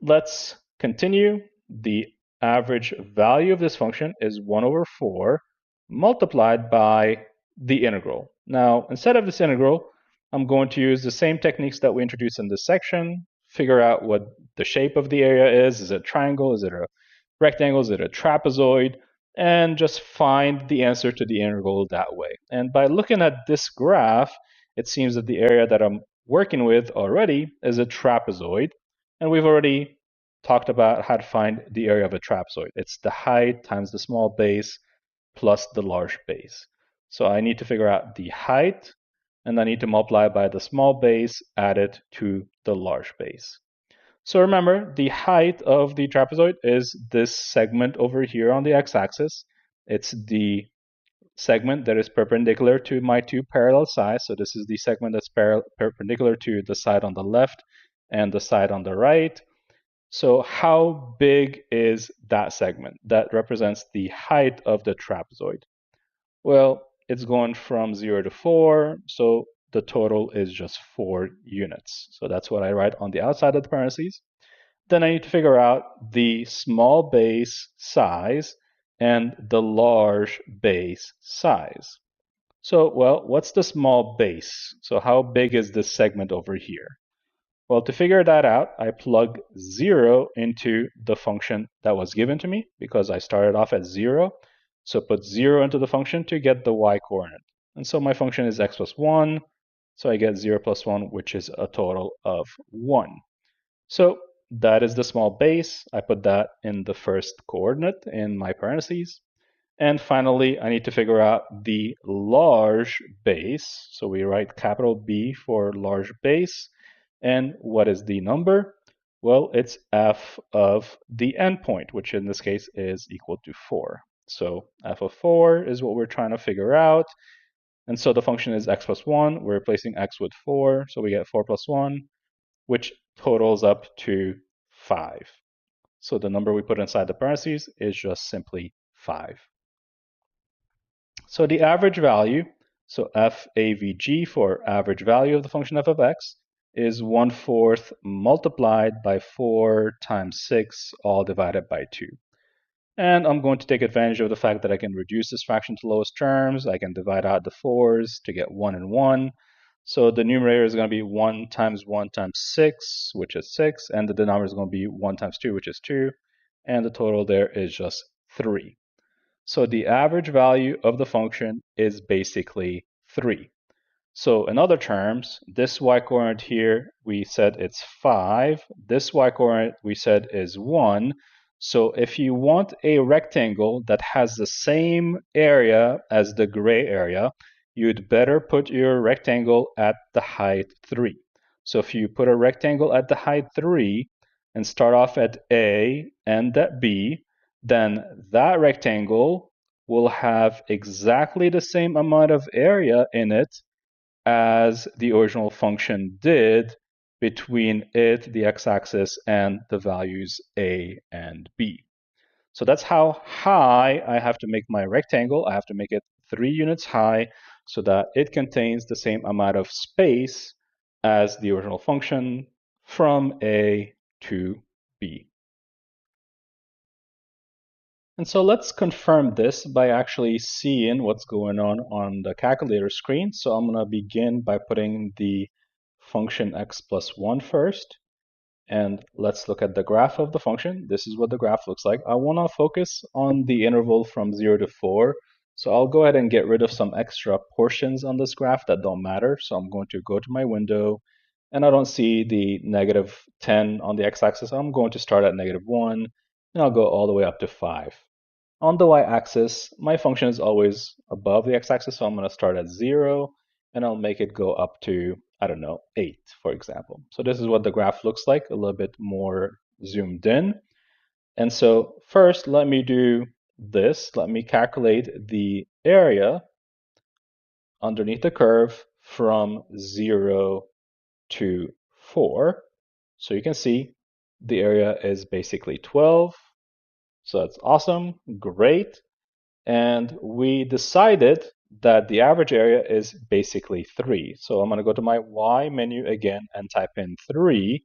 let's continue. The average value of this function is 1 over 4 multiplied by the integral. Now, instead of this integral, I'm going to use the same techniques that we introduced in this section, figure out what the shape of the area is. Is it a triangle? Is it a rectangle? Is it a trapezoid? And just find the answer to the integral that way. And by looking at this graph, it seems that the area that I'm working with already is a trapezoid. And we've already talked about how to find the area of a trapezoid. It's the height times the small base plus the large base. So I need to figure out the height, and I need to multiply by the small base added to the large base. So remember, the height of the trapezoid is this segment over here on the x-axis. It's the segment that is perpendicular to my two parallel sides. So this is the segment that's perpendicular to the side on the left and the side on the right. So how big is that segment? That represents the height of the trapezoid. Well, it's going from 0 to 4, so the total is just 4 units. So that's what I write on the outside of the parentheses. Then I need to figure out the small base size and the large base size. So, well, what's the small base? So how big is this segment over here? Well, to figure that out, I plug 0 into the function that was given to me because I started off at 0. So put 0 into the function to get the y coordinate. And so my function is x plus 1. So I get 0 plus 1, which is a total of 1. So that is the small base. I put that in the first coordinate in my parentheses. And finally, I need to figure out the large base. So we write capital B for large base. And what is the number? Well, it's f of the endpoint, which in this case is equal to 4. So f of 4 is what we're trying to figure out. And so the function is x plus 1. We're replacing x with 4. So we get 4 plus 1, which totals up to 5. So the number we put inside the parentheses is just simply 5. So the average value, so FAVG for average value of the function f of x, is 1/4 multiplied by 4 times 6, all divided by 2. And I'm going to take advantage of the fact that I can reduce this fraction to lowest terms. I can divide out the 4's to get 1 and 1. So the numerator is going to be 1 times 6, which is 6, and the denominator is going to be 1 times 2, which is 2, and the total there is just 3. So the average value of the function is basically 3. So in other terms, this y-coordinate here, we said it's 5. This y-coordinate we said is 1. So if you want a rectangle that has the same area as the gray area, you'd better put your rectangle at the height 3. So if you put a rectangle at the height 3 and start off at A and at B, then that rectangle will have exactly the same amount of area in it as the original function did between it, the x-axis, and the values a and b. So that's how high I have to make my rectangle. I have to make it 3 units high so that it contains the same amount of space as the original function from a to b. And so let's confirm this by actually seeing what's going on the calculator screen. So I'm going to begin by putting the function x plus 1 first. And let's look at the graph of the function. This is what the graph looks like. I want to focus on the interval from 0 to 4. So I'll go ahead and get rid of some extra portions on this graph that don't matter. So I'm going to go to my window, and I don't see the negative 10 on the x-axis. I'm going to start at negative 1, and I'll go all the way up to 5. On the y-axis, my function is always above the x-axis, so I'm going to start at 0, and I'll make it go up to, I don't know, 8, for example. So this is what the graph looks like, a little bit more zoomed in. And so first, let me do this. Let me calculate the area underneath the curve from 0 to 4. So you can see the area is basically 12. So that's awesome, great. And we decided that the average area is basically 3. So I'm going to go to my Y menu again and type in 3.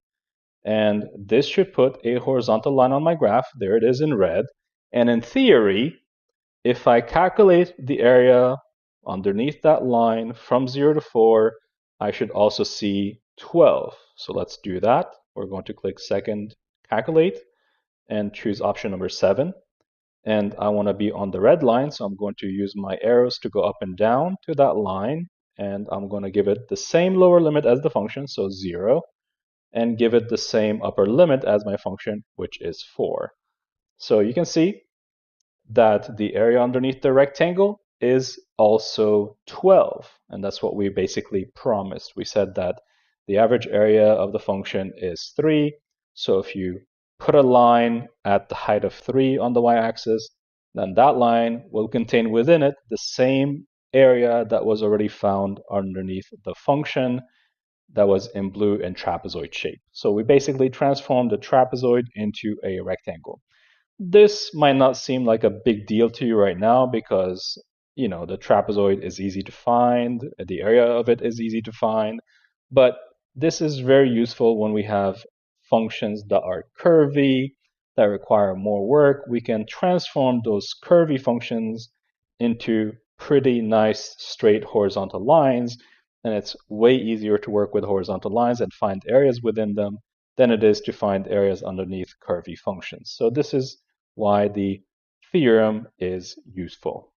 And this should put a horizontal line on my graph. There it is in red. And in theory, if I calculate the area underneath that line from 0 to 4, I should also see 12. So let's do that. We're going to click second calculate and choose option number 7. And I want to be on the red line, so I'm going to use my arrows to go up and down to that line, and I'm going to give it the same lower limit as the function, so 0, and give it the same upper limit as my function, which is 4. So you can see that the area underneath the rectangle is also 12, and that's what we basically promised. We said that the average area of the function is 3, so if you put a line at the height of 3 on the y-axis, then that line will contain within it the same area that was already found underneath the function that was in blue in trapezoid shape. So we basically transformed the trapezoid into a rectangle. This might not seem like a big deal to you right now because, the trapezoid is easy to find, the area of it is easy to find, but this is very useful when we have functions that are curvy, that require more work. We can transform those curvy functions into pretty nice straight horizontal lines, and it's way easier to work with horizontal lines and find areas within them than it is to find areas underneath curvy functions. So this is why the theorem is useful.